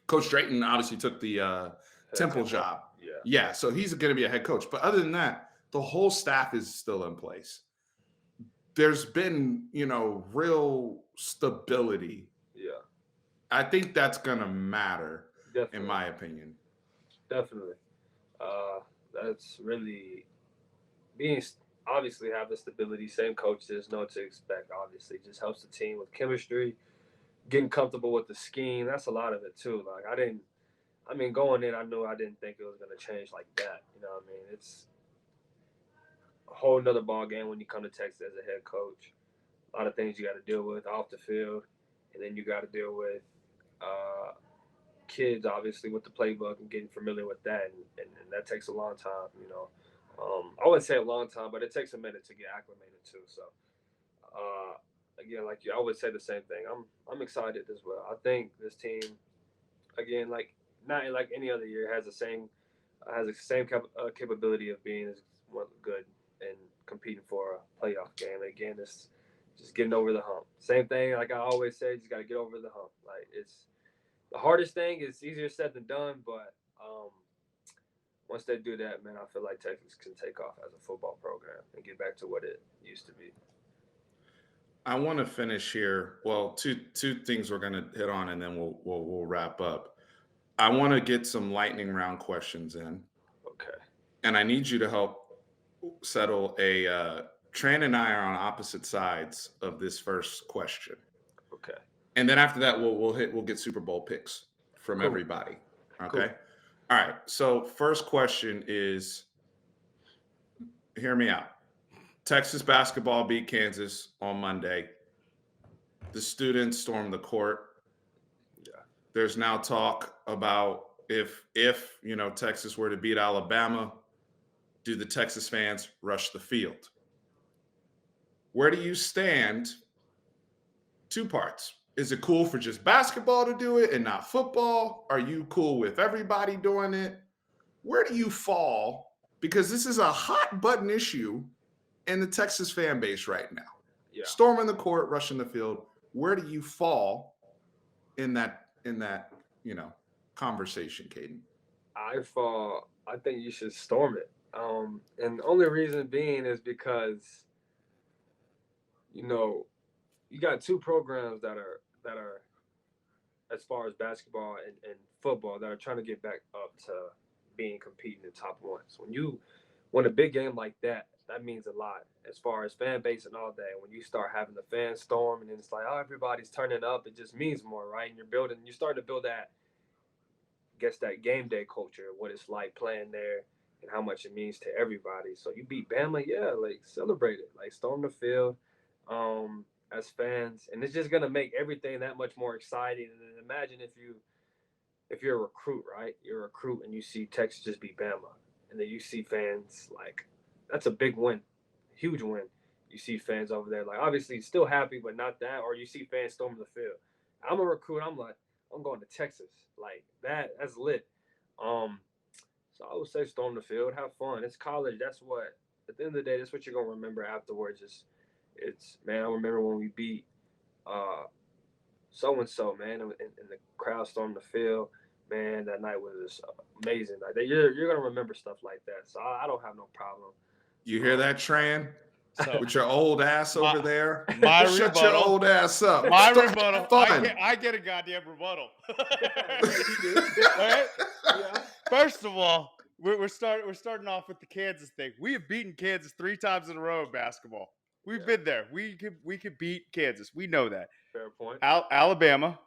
Coach Drayton obviously took the Temple job. Yeah. So he's going to be a head coach. But other than that, the whole staff is still in place. There's been, real stability. Yeah. I think that's going to matter, in my opinion. Definitely. That's really obviously have the stability. Same coaches, know what to expect. Obviously, just helps the team with chemistry, getting comfortable with the scheme. That's a lot of it too. Like going in, I knew I didn't think it was gonna change like that. You know what I mean? It's a whole nother ball game when you come to Texas as a head coach. A lot of things you got to deal with off the field, and then you got to deal with kids, obviously, with the playbook and getting familiar with that, and that takes a long time. I wouldn't say a long time, but it takes a minute to get acclimated to. So again, like you, I would say the same thing. I'm excited as well. I think this team, again, like not like any other year, has the same capability of being as good and competing for a playoff game. And again, it's just getting over the hump. Same thing, like I always say, just got to get over the hump. Like it's the hardest thing. It's easier said than done, but once they do that, man, I feel like Texas can take off as a football program and get back to what it used to be. I want to finish here. Well, two things we're going to hit on, and then we'll wrap up. I want to get some lightning round questions in, Okay. and I need you to help settle a. Tran and I are on opposite sides of this first question, Okay. and then after that, we'll get Super Bowl picks from Cool. everybody. Okay. Cool. All right. So first question is, hear me out. Texas basketball beat Kansas on Monday. The students stormed the court. Yeah. There's now talk about if Texas were to beat Alabama, do the Texas fans rush the field? Where do you stand? Two parts. Is it cool for just basketball to do it and not football? Are you cool with everybody doing it? Where do you fall? Because this is a hot button issue in the Texas fan base right now. Yeah. Storming the court, rushing the field. Where do you fall in that conversation, Caden? I think you should storm it. And the only reason being is because, you got two programs that are as far as basketball and football that are trying to get back up to being competing in top one. So when you win a big game like that, that means a lot as far as fan base and all that. When you start having the fans storm and it's like, oh, everybody's turning up, it just means more, right? And you're starting to build that, I guess, that game day culture, what it's like playing there and how much it means to everybody. So you beat Bama, yeah, like celebrate it, like storm the field as fans, and it's just gonna make everything that much more exciting. And then imagine if you're a recruit, right? You're a recruit and you see Texas just beat Bama, and then you see fans like that's a big win, huge win. You see fans over there like obviously still happy, but not that. Or you see fans storming the field. I'm a recruit. I'm like I'm going to Texas like that. That's lit. So I would say storm the field, have fun. It's college. That's what at the end of the day, that's what you're gonna remember afterwards. It's man, I remember when we beat so and so, man, and the crowd stormed the field. Man, that night was just amazing. Like you're gonna remember stuff like that. So I don't have no problem. You hear that, Tran? So With your old ass over there. my Shut your rebuttal- old ass up. My Start rebuttal. fun. I get a goddamn rebuttal. You do. Right? Yeah. First of all, we're starting off with the Kansas thing. We have beaten Kansas 3 times in a row in basketball. We've been there. We could beat Kansas. We know that. Fair point. Alabama.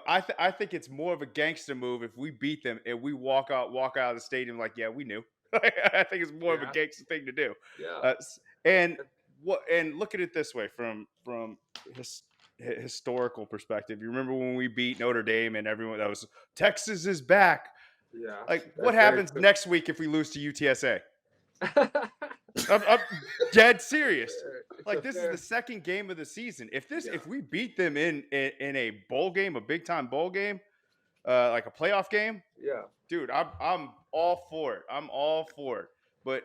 I think it's more of a gangster move if we beat them and we walk out of the stadium like, yeah, we knew. I think it's more of a gangster thing to do. Yeah. And look at it this way from historical perspective. You remember when we beat Notre Dame and everyone that was Texas is back. Yeah. Like what happens next week if we lose to UTSA? I'm dead serious. Like this is the second game of the season. If we beat them in a bowl game, a big time bowl game, like a playoff game, yeah, dude, I'm all for it. I'm all for it. But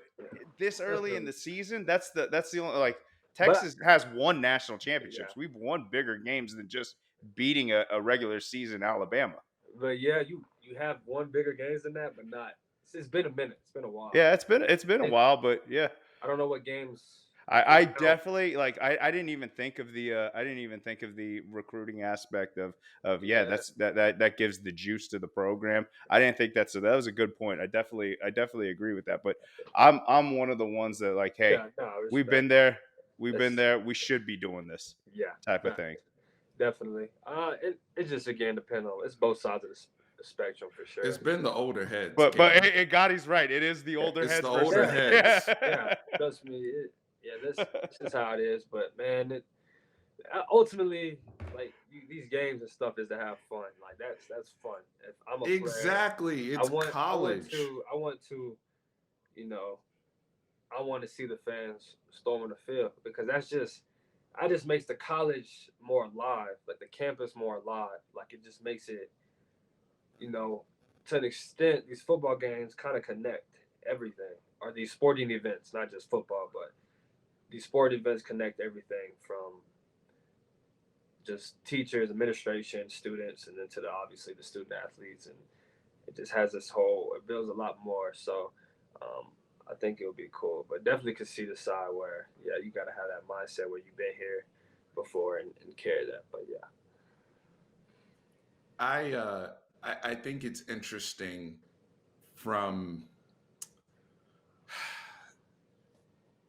this early in the season, that's the only like Texas has won national championships. Yeah. We've won bigger games than just beating a regular season Alabama. But yeah, you have won bigger games than that, but not. It's been a minute. It's been a while. Yeah, it's been a while, but yeah. I don't know what games. I definitely like. I didn't even think of the recruiting aspect of that gives the juice to the program. I didn't think that was a good point. I definitely agree with that. But I'm one of the ones that like, hey, we've been there, we should be doing this. Yeah, type of thing. Definitely. It just again depends on it's both sides of the spectrum for sure. It's been the older heads. But Gotti's right. It is the older heads. It's the older heads. Yeah, trust me. This is how it is. But man, ultimately, like these games and stuff is to have fun. Like that's fun. If I'm a player, exactly. It's college. I want to, I want to see the fans storming the field because that's that just makes the college more alive, like the campus more alive. Like it just makes it, you know, to an extent, these football games kind of connect everything, or these sporting events, not just football, but these sport events connect everything from just teachers, administration, students, and then to the obviously the student athletes, and it just has this whole. It builds a lot more. So um, I think it would be cool, but definitely could see the side where you got to have that mindset where you've been here before and carry that. But yeah, I think it's interesting from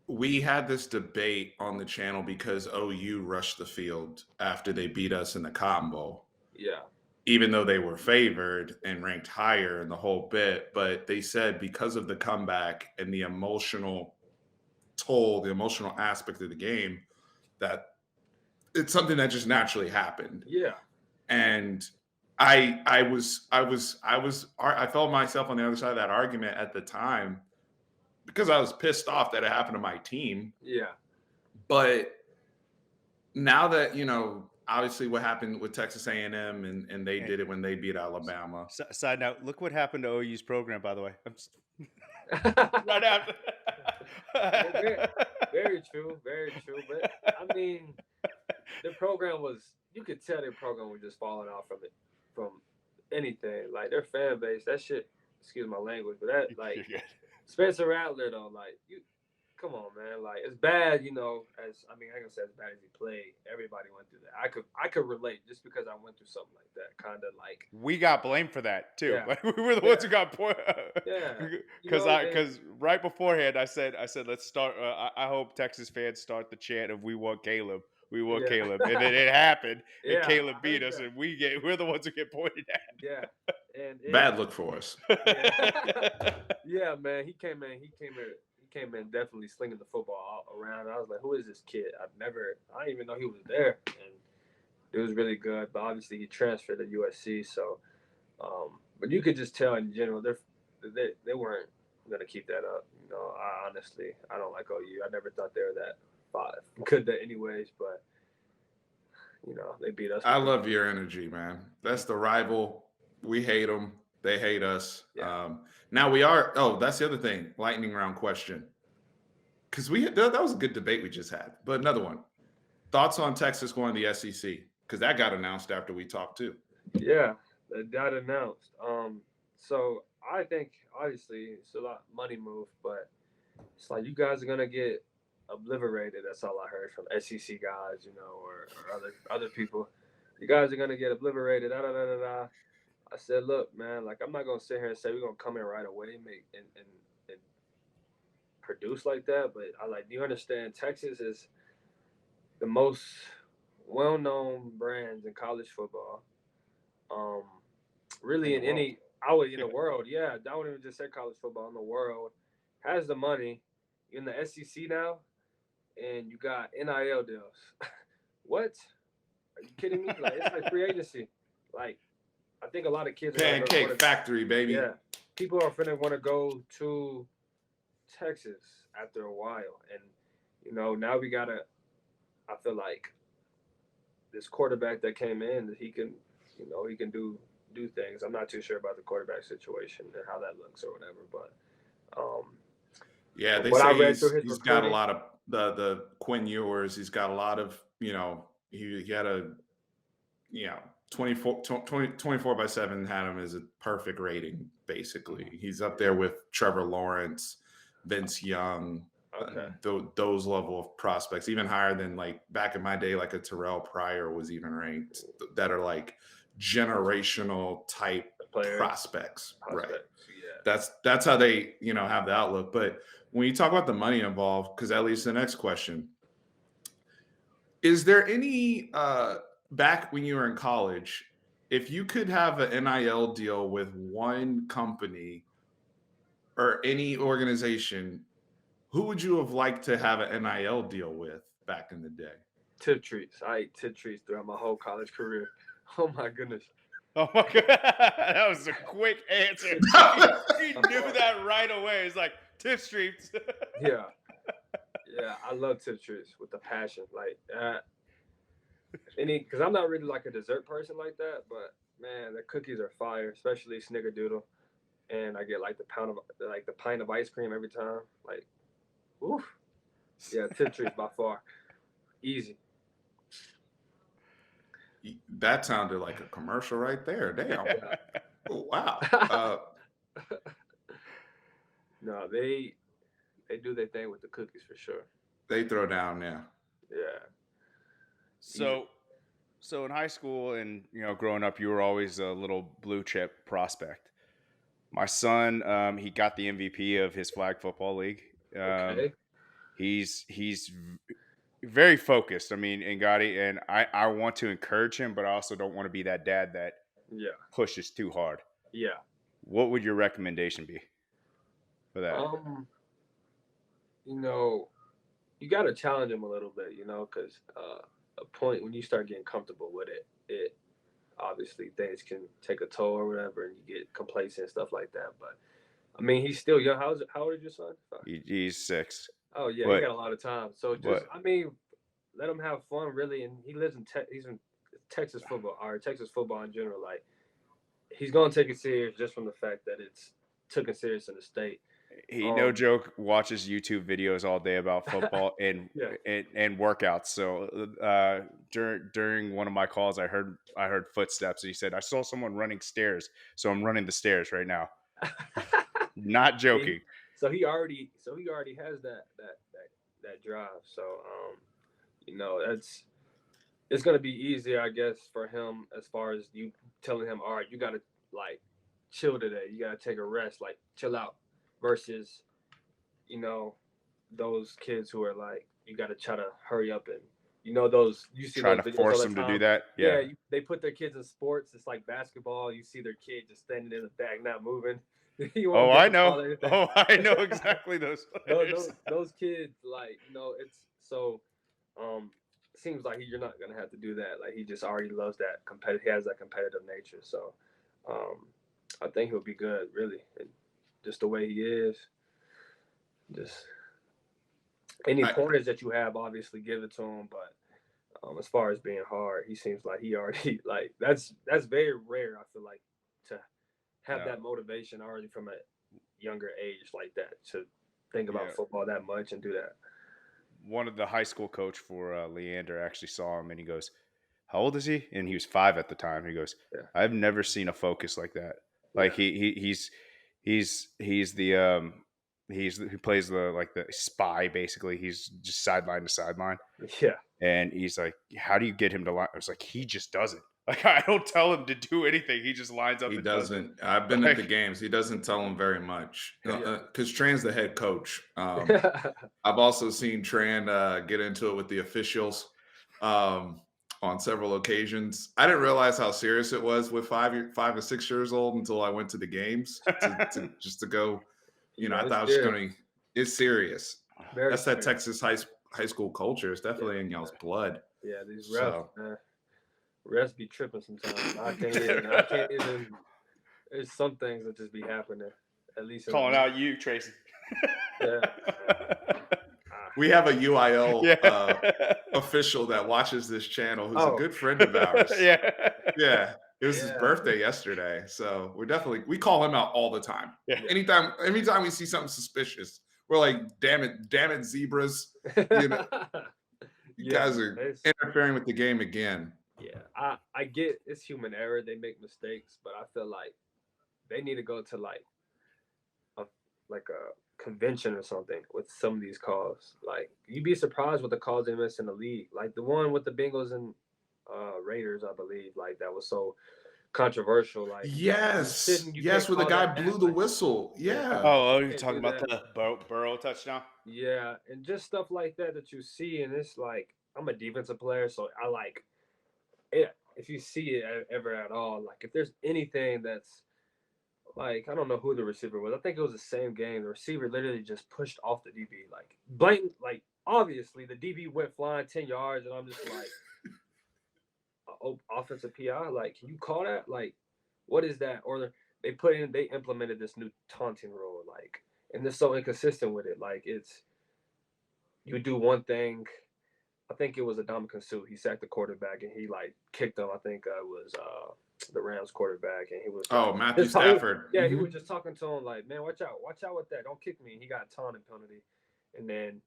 we had this debate on the channel because OU rushed the field after they beat us in the Cotton Bowl, yeah, even though they were favored and ranked higher in the whole bit. But they said because of the comeback and the emotional toll, the emotional aspect of the game, that it's something that just naturally happened. yeah, And I felt myself on the other side of that argument at the time because I was pissed off that it happened to my team. yeah, But now that, obviously what happened with Texas A&M and they did it when they beat Alabama. Side note, look what happened to OU's program, by the way. Right after. very, very true, very true. But I mean, the program was, you could tell their program was just falling off from anything. Like their fan base, that shit, excuse my language, but that, like, Spencer Rattler, though, like, come on, man. Like, it's bad, I ain't gonna say as bad as he played. Everybody went through that. I could relate just because I went through something like that. Kind of like, we got blamed for that too. Yeah. Like we were the ones who got because right beforehand I said let's start. I hope Texas fans start the chant of "We want Caleb." We want Caleb, and then it happened, and Caleb beat us, and we're the ones who get pointed at. Yeah, and bad look for us. Yeah, man, he came in definitely slinging the football all around. I was like, who is this kid? I didn't even know he was there, and it was really good. But obviously, he transferred to USC, so. But you could just tell in general they weren't gonna keep that up. I don't like OU. I never thought they were that good that anyways, but they beat us. I love your energy, man. That's the rival. We hate them. They hate us. Yeah. Now that's the other thing. Lightning round question. Because that was a good debate we just had. But another one. Thoughts on Texas going to the SEC? Because that got announced after we talked too. Yeah, that got announced. So I think obviously it's a lot of money move, but it's like you guys are gonna get obliterated. That's all I heard from SEC guys, or other people. You guys are gonna get obliterated. Da da da da da. I said, look, man, like I'm not gonna sit here and say we're gonna come in right away and produce like that. But do you understand? Texas is the most well-known brands in college football. Really in the world. Yeah, I wouldn't even just say college football, in the world, has the money. In the SEC now, and you got NIL deals. What? Are you kidding me? Like, it's like free agency. Like, I think a lot of kids Pancake Factory, baby. Yeah, people are finna want to go to Texas after a while, and now we gotta. I feel like this quarterback that came in, that he can do things. I'm not too sure about the quarterback situation and how that looks or whatever, but yeah, they say he's got a lot of the Quinn Ewers. He's got a lot of he had a 24/7 had him as a perfect rating. Basically, he's up there with Trevor Lawrence, Vince Young. Okay. Those level of prospects, even higher than like back in my day, like a Terrell Pryor was even ranked, that are like generational type prospects. Right. Yeah. That's how they, have the outlook. But when you talk about the money involved, because that leads to the next question. Is there any, back when you were in college, if you could have an NIL deal with one company or any organization, who would you have liked to have an NIL deal with back in the day? Tip treats. I ate tip treats throughout my whole college career. Oh my goodness. Oh my god, that was a quick answer. He knew that right away. It's like tip treats. Yeah. Yeah, I love tip treats with the passion. Like because I'm not really like a dessert person like that, but man, the cookies are fire, especially snickerdoodle. And I get like the pint of ice cream every time. Like, oof. Yeah, tip treats by far. Easy. That sounded like a commercial right there. Damn. Yeah. Oh, wow. No, they do their thing with the cookies for sure. They throw down now. Yeah. Easy. So in high school and growing up, you were always a little blue chip prospect. My son, he got the MVP of his flag football league. Okay. He's very focused. I mean, Gotti, and I want to encourage him, but I also don't want to be that dad that Yeah. pushes too hard. Yeah. What would your recommendation be for that? You know, you got to challenge him a little bit, because a point when you start getting comfortable with it obviously things can take a toll or whatever, and you get complacent and stuff like that. But I mean, he's still young. How old is your son? He's 6. Oh yeah, he But got a lot of time. So but I mean, let him have fun, really. And he lives in he's in Texas football or Texas football in general. Like he's gonna take it serious just from the fact that it's took it serious in the state. he, no joke, watches YouTube videos all day about football and Yeah. and workouts. So during one of my calls, I heard footsteps. And he said, "I saw someone running stairs, so I'm running the stairs right now." Not joking. So he already has that drive. So it's gonna be easier, I guess, for him as far as you telling him, all right, you gotta like chill today. You gotta take a rest, like chill out, versus those kids who are like, you gotta try to hurry up and those you see Try those to videos force all the them to time. do that. Yeah. They put their kids in sports. It's like basketball. You see their kid just standing in the back, not moving. Oh, I know. Oh, I know exactly those players. those kids, like it's so. Seems like you're not gonna have to do that. Like he just already loves that he has that competitive nature. So, I think he'll be good, really, and just the way he is. Just any pointers that you have, obviously give it to him. But as far as being hard, he seems like he already like that's very rare. I feel like to have that motivation already from a younger age like that to think about football that much and do that. One of the high school coach for Leander actually saw him and he goes, "How old is he?" And he was 5 at the time. He goes, "I've never seen a focus like that. Like he's the he plays the spy basically. He's just sideline to sideline. Yeah. And he's like, "How do you get him to line?" I was like, "He just does it. Like I don't tell him to do anything. He just lines up." He and doesn't. Does it. I've been at the games. He doesn't tell them very much because Tran's the head coach. I've also seen Tran get into it with the officials on several occasions. I didn't realize how serious it was with 5 or 6 years old until I went to the games to go. I thought it was going to. It's serious. That's that Texas high school culture. It's definitely in y'all's blood. Yeah, these refs, man. Refs be tripping sometimes. I can't even. There's some things that just be happening. At least calling out you, Tracy. Yeah. We have a UIL official that watches this channel who's a good friend of ours. Yeah. It was his birthday yesterday. So we call him out all the time. Yeah. Anytime we see something suspicious, we're like, damn it, zebras. You guys are interfering with the game again. Yeah. I get it's human error. They make mistakes, but I feel like they need to go to like a convention or something with some of these calls. Like you'd be surprised with the calls they miss in the league. Like the one with the Bengals and Raiders, I believe, like that was so controversial. Like yes, where the guy blew the whistle. Yeah. Oh, you're talking about the Burrow touchdown? Yeah, and just stuff like that you see, and it's like I'm a defensive player, so I like it. If you see it ever at all, like if there's anything that's like, I don't know who the receiver was. I think it was the same game. The receiver literally just pushed off the DB, like blatant, like obviously the DB went flying 10 yards, and I'm just like, offensive PI, like, can you call that? Like, what is that? Or they implemented this new taunting rule, like, and they're so inconsistent with it. Like, you do one thing. I think it was Adama Suit. He sacked the quarterback and he like kicked him. I think it was the Rams quarterback, and he was like, Oh, Matthew Stafford. yeah, he was just talking to him like, man, watch out with that, don't kick me. And he got a taunting penalty, and then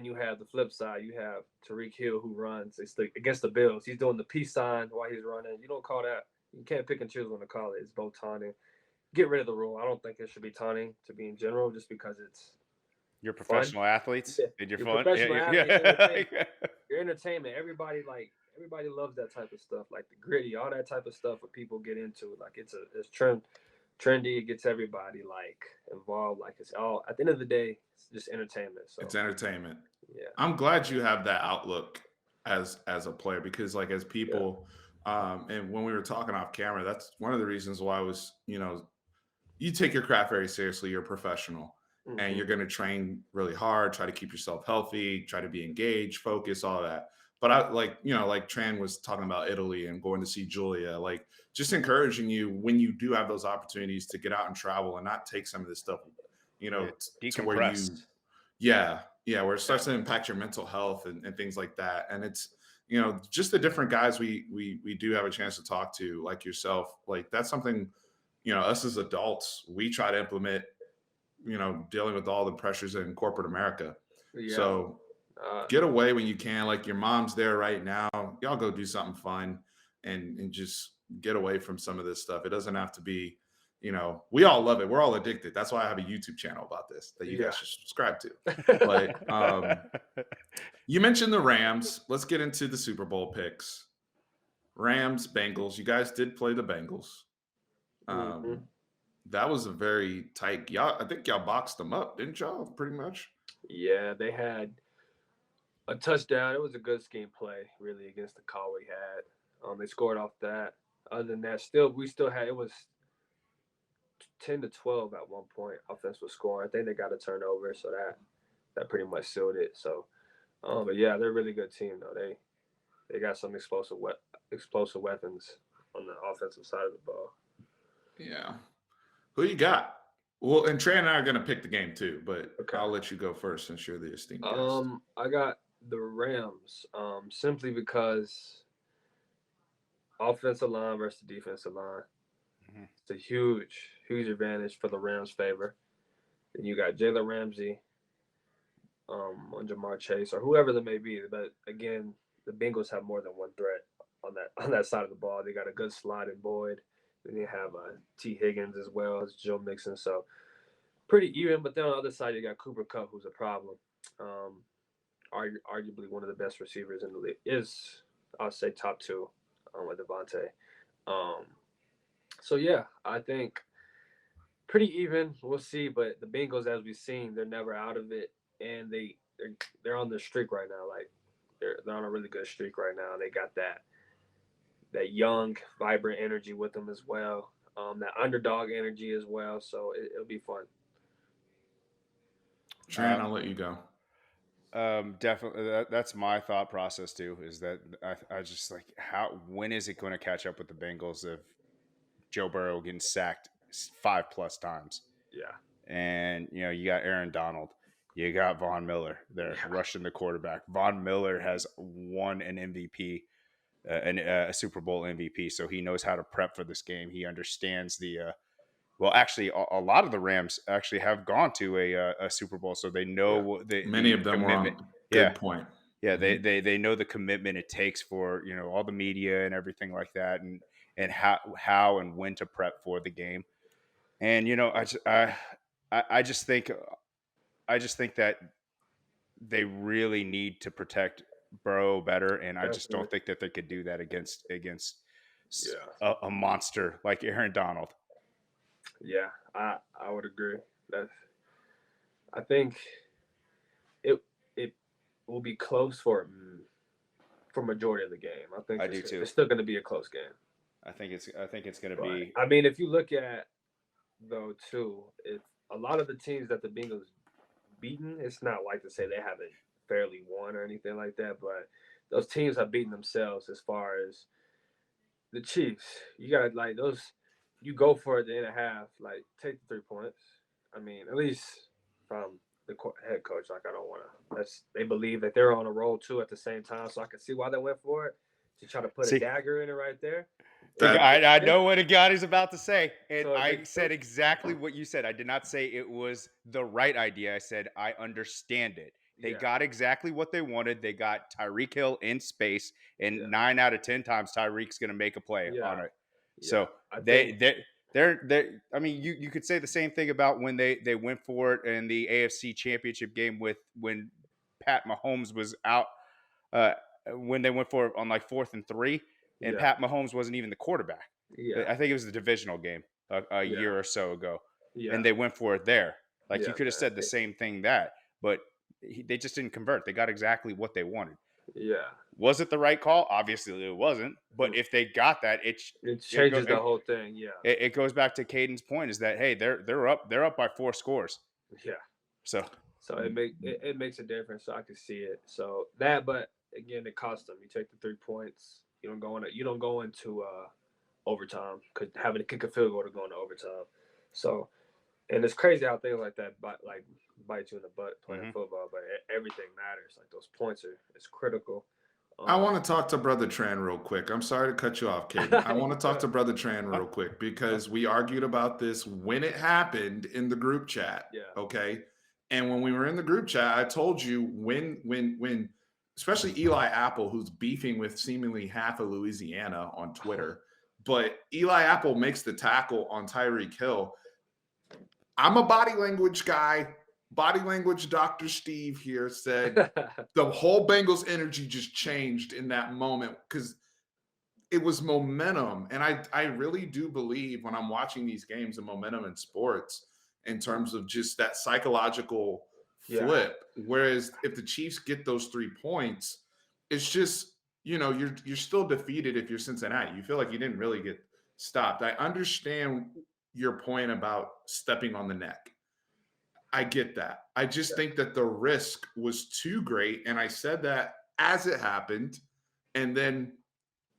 you have the flip side. You have Tariq Hill who runs. It's against the Bills. He's doing the peace sign while he's running. You don't call that. You can't pick and choose when to call it. It's both taunting. Get rid of the rule. I don't think it should be taunting to be in general, just because it's You're professional athletes. Yeah. Did you You're fun? professional athlete, Yeah. your entertainment. Everybody loves that type of stuff, like the gritty, all that type of stuff. What people get into, like it's trendy. It gets everybody like involved. Like it's all at the end of the day, it's just entertainment. So It's entertainment. yeah, I'm glad you have that outlook as a player, because like as people, and when we were talking off camera, that's one of the reasons why I was, you take your craft very seriously. You're a professional, and you're going to train really hard, try to keep yourself healthy, try to be engaged, focus, all that. But I like, like Tran was talking about Italy and going to see Julia, like just encouraging you when you do have those opportunities to get out and travel and not take some of this stuff, to where you, Decompress. where it starts to impact your mental health and things like that. And it's, just the different guys we do have a chance to talk to, like yourself, like that's something, us as adults, we try to implement, dealing with all the pressures in corporate America. yeah. So get away when you can. Like your mom's there right now. Y'all go do something fun and just get away from some of this stuff. It doesn't have to be, we all love it. We're all addicted. That's why I have a YouTube channel about this that you guys should subscribe to. But you mentioned the Rams. Let's get into the Super Bowl picks. Rams, Bengals. You guys did play the Bengals. That was a very tight. I think y'all boxed them up, didn't y'all? Pretty much. Yeah, they had a touchdown. It was a good scheme play, really, against the call we had. They scored off that. Other than that, we still had, it was 10-12 at one point. Offense was scoring. I think they got a turnover, so that pretty much sealed it. So, but yeah, they're a really good team though. They got some explosive weapons on the offensive side of the ball. Yeah. Who you got? Well, and Trey and I are going to pick the game too, but okay. I'll let you go first since you're the esteemed guest. I got the Rams, simply because offensive line versus defensive line. Mm-hmm. It's a huge advantage for the Rams' favor. And you got Jalen Ramsey, on Jamar Chase, or whoever that may be. But again, the Bengals have more than one threat on that side of the ball. They got a good slot in Boyd. Then they have T. Higgins as well as Joe Mixon. So pretty even. But then on the other side, you got Cooper Kupp, who's a problem. Arguably one of the best receivers in the league. I'll say top two with Devontae. So yeah, I think pretty even. We'll see. But the Bengals, as we've seen, they're never out of it, and they're on their streak right now. Like they're on a really good streak right now. They got that young, vibrant energy with them as well. That underdog energy as well. So it'll be fun. Tran, I'll let you go. Definitely, that's my thought process too. Is that I just like when is it going to catch up with the Bengals if Joe Burrow getting sacked 5+ times? Yeah, and you got Aaron Donald, you got Von Miller there rushing the quarterback. Von Miller has won an MVP, a Super Bowl MVP, so he knows how to prep for this game. He understands well, actually, a lot of the Rams actually have gone to a Super Bowl, so they know many of them commitment. Were on. Good point. Yeah, they know the commitment it takes for all the media and everything like that, and how and when to prep for the game. And I just think that they really need to protect Burrow better, and I just don't think that they could do that against a monster like Aaron Donald. Yeah, I would agree. I think it will be close for majority of the game. I think it's still going to be a close game. I think it's going to be. I mean, if you look at though too, if a lot of the teams that the Bengals beaten, it's not like to say they haven't fairly won or anything like that, but those teams have beaten themselves. As far as the Chiefs, you got like those. You go for it in a half, like take the 3 points. I mean, at least from head coach. Like I don't want to. They believe that they're on a roll too at the same time. So I can see why they went for it to try to put a dagger in it right there. I know what Agati's about to say, and So I said exactly what you said. I did not say it was the right idea. I said I understand it. They got exactly what they wanted. They got Tyreek Hill in space, and 9 out of 10 times Tyreek's going to make a play on it. So they're. I mean, you could say the same thing about when they went for it in the AFC Championship game when Pat Mahomes was out. When they went for it on like 4th and 3, and Pat Mahomes wasn't even the quarterback. I think it was the divisional game a year or so ago, and they went for it there. Like you could have said the same thing but they just didn't convert. They got exactly what they wanted. Yeah. Was it the right call? Obviously, it wasn't. But if they got that, it changes the whole thing. Yeah. It goes back to Caden's point: is that hey, they're up by 4 scores. Yeah. So it makes a difference. So I can see it. So but again, it costs them. You take the 3 points. You don't go into overtime because having to kick a field goal to go into overtime. So, and it's crazy how things like that bite you in the butt playing football. But everything matters. Like those points it's critical. I want to talk to Brother Tran real quick. I'm sorry to cut you off, Caden. I want to talk to Brother Tran real quick because we argued about this when it happened in the group chat. Yeah. Okay. And when we were in the group chat, I told you when especially Eli Apple, who's beefing with seemingly half of Louisiana on Twitter, but Eli Apple makes the tackle on Tyreek Hill. I'm a body language guy. Body language Dr. Steve here said the whole Bengals energy just changed in that moment because it was momentum. And I really do believe when I'm watching these games, the momentum in sports in terms of just that psychological flip. Whereas if the Chiefs get those 3 points, it's just, you're still defeated if you're Cincinnati. You feel like you didn't really get stopped. I understand your point about stepping on the neck. I get that. I just think that the risk was too great. And I said that as it happened. And then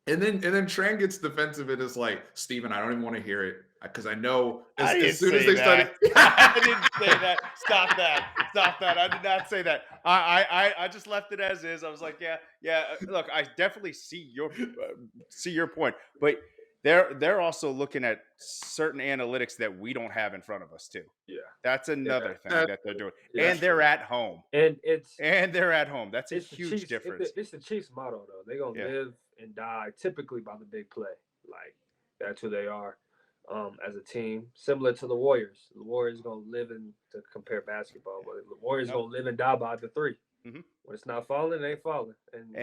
Tran gets defensive and is like, Steven, I don't even want to hear it. Because I know as soon as they started. I didn't say that. Stop that. I did not say that. I just left it as is. I was like, yeah. Look, I definitely see your point. But they're also looking at certain analytics that we don't have in front of us too. Yeah. That's another thing that they're doing. And they're at home. And they're at home. That's a huge difference. It's the Chiefs' motto though. They're gonna live and die typically by the big play. Like that's who they are. As a team, similar to the Warriors. The Warriors gonna live to compare basketball, but the Warriors gonna live and die by the 3. When it's not falling, it ain't falling. And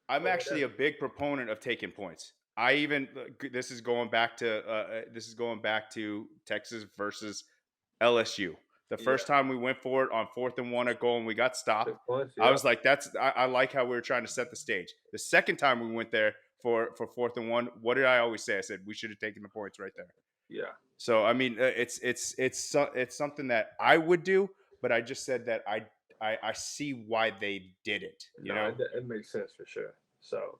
I'm actually a big proponent of taking points. This is going back to Texas versus LSU. The first time we went for it on 4th and 1 at goal and we got stopped, I was like, I like how we were trying to set the stage. The second time we went there for 4th and 1, what did I always say? I said we should have taken the points right there. Yeah. So I mean, it's something that I would do, but I just said that I see why they did it. It makes sense for sure. So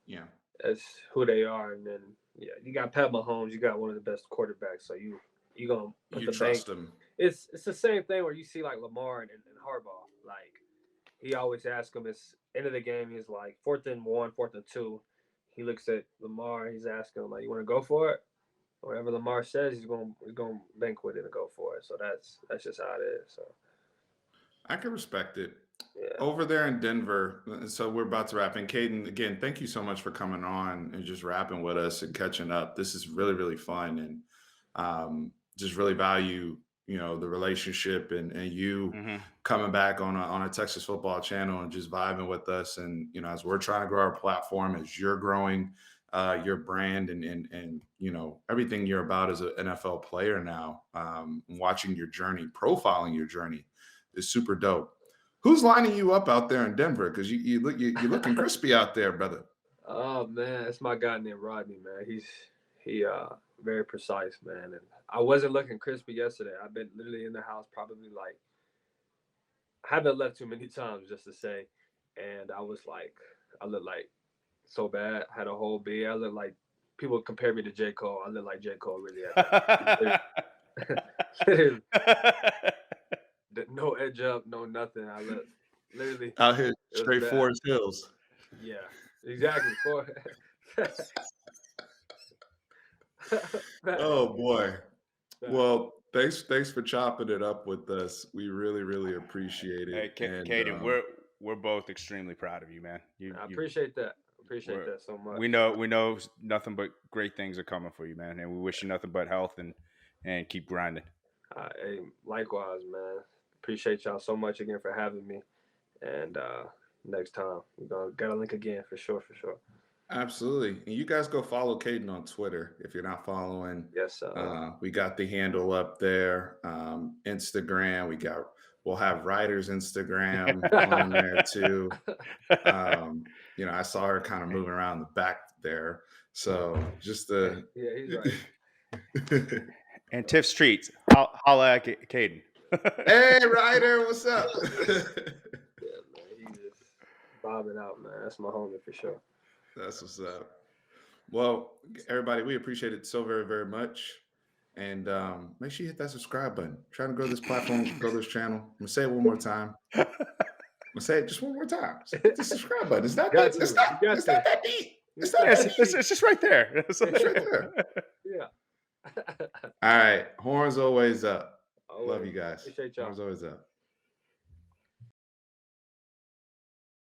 yeah, that's who they are, and then you got Pat Mahomes, you got one of the best quarterbacks, so you gonna put the trust him. It's the same thing where you see like Lamar and Harbaugh, like he always asks him. It's end of the game, he's like 4th and 1, 4th and 2. He looks at Lamar, he's asking him like, you want to go for it? Whatever Lamar says, he's gonna bank with it and go for it. So that's just how it is. So I can respect it. Yeah. Over there in Denver, so we're about to wrap. And Caden, again, thank you so much for coming on and just rapping with us and catching up. This is really, really fun, and just really value the relationship and you coming back on a Texas football channel and just vibing with us. And as we're trying to grow our platform, as you're growing your brand and everything you're about as an NFL player now, watching your journey, profiling your journey is super dope. Who's lining you up out there in Denver? Because you're looking crispy out there, brother. Oh man, it's my guy named Rodney, man. He very precise, man. And I wasn't looking crispy yesterday. I've been literally in the house probably like I haven't left too many times just to say. And I looked like so bad. I had a whole beard. I looked like people compare me to J. Cole. I look like J. Cole really at that. No edge up, no nothing. I literally Out here, it was straight bad. Forest Hills. Yeah, exactly. Oh boy. Bad. Well, thanks for chopping it up with us. We really, really appreciate Hey, it. And Caden, we're both extremely proud of you, man. I You appreciate that. Appreciate we're, that so much. we know nothing but great things are coming for you, man, and we wish you nothing but health and keep grinding. Hey, likewise, man. Appreciate y'all so much again for having me. And next time we're gotta link again for sure, for sure. absolutely. And you guys go follow Caden on Twitter if you're not following. Yes, We got the handle up there. Instagram. We'll have Ryder's Instagram on there too. I saw her kind of moving around the back there. So just the yeah, he's right. And Tiff's Treats, holla at Caden. Hey, Ryder, what's up? Yeah, man, he's just bobbing out, man. That's my homie for sure. That's what's up. Well, everybody, we appreciate it so very, very much. And make sure you hit that subscribe button. Trying to grow this platform, grow this channel. I'm gonna say it one more time. I'm gonna say it just one more time. Hit the subscribe button. It's not that. It's not that deep. It's not that deep. It's just right there. It's right there. Yeah. All right. Horns always up. Always. Love you guys. Appreciate y'all. Horns always up.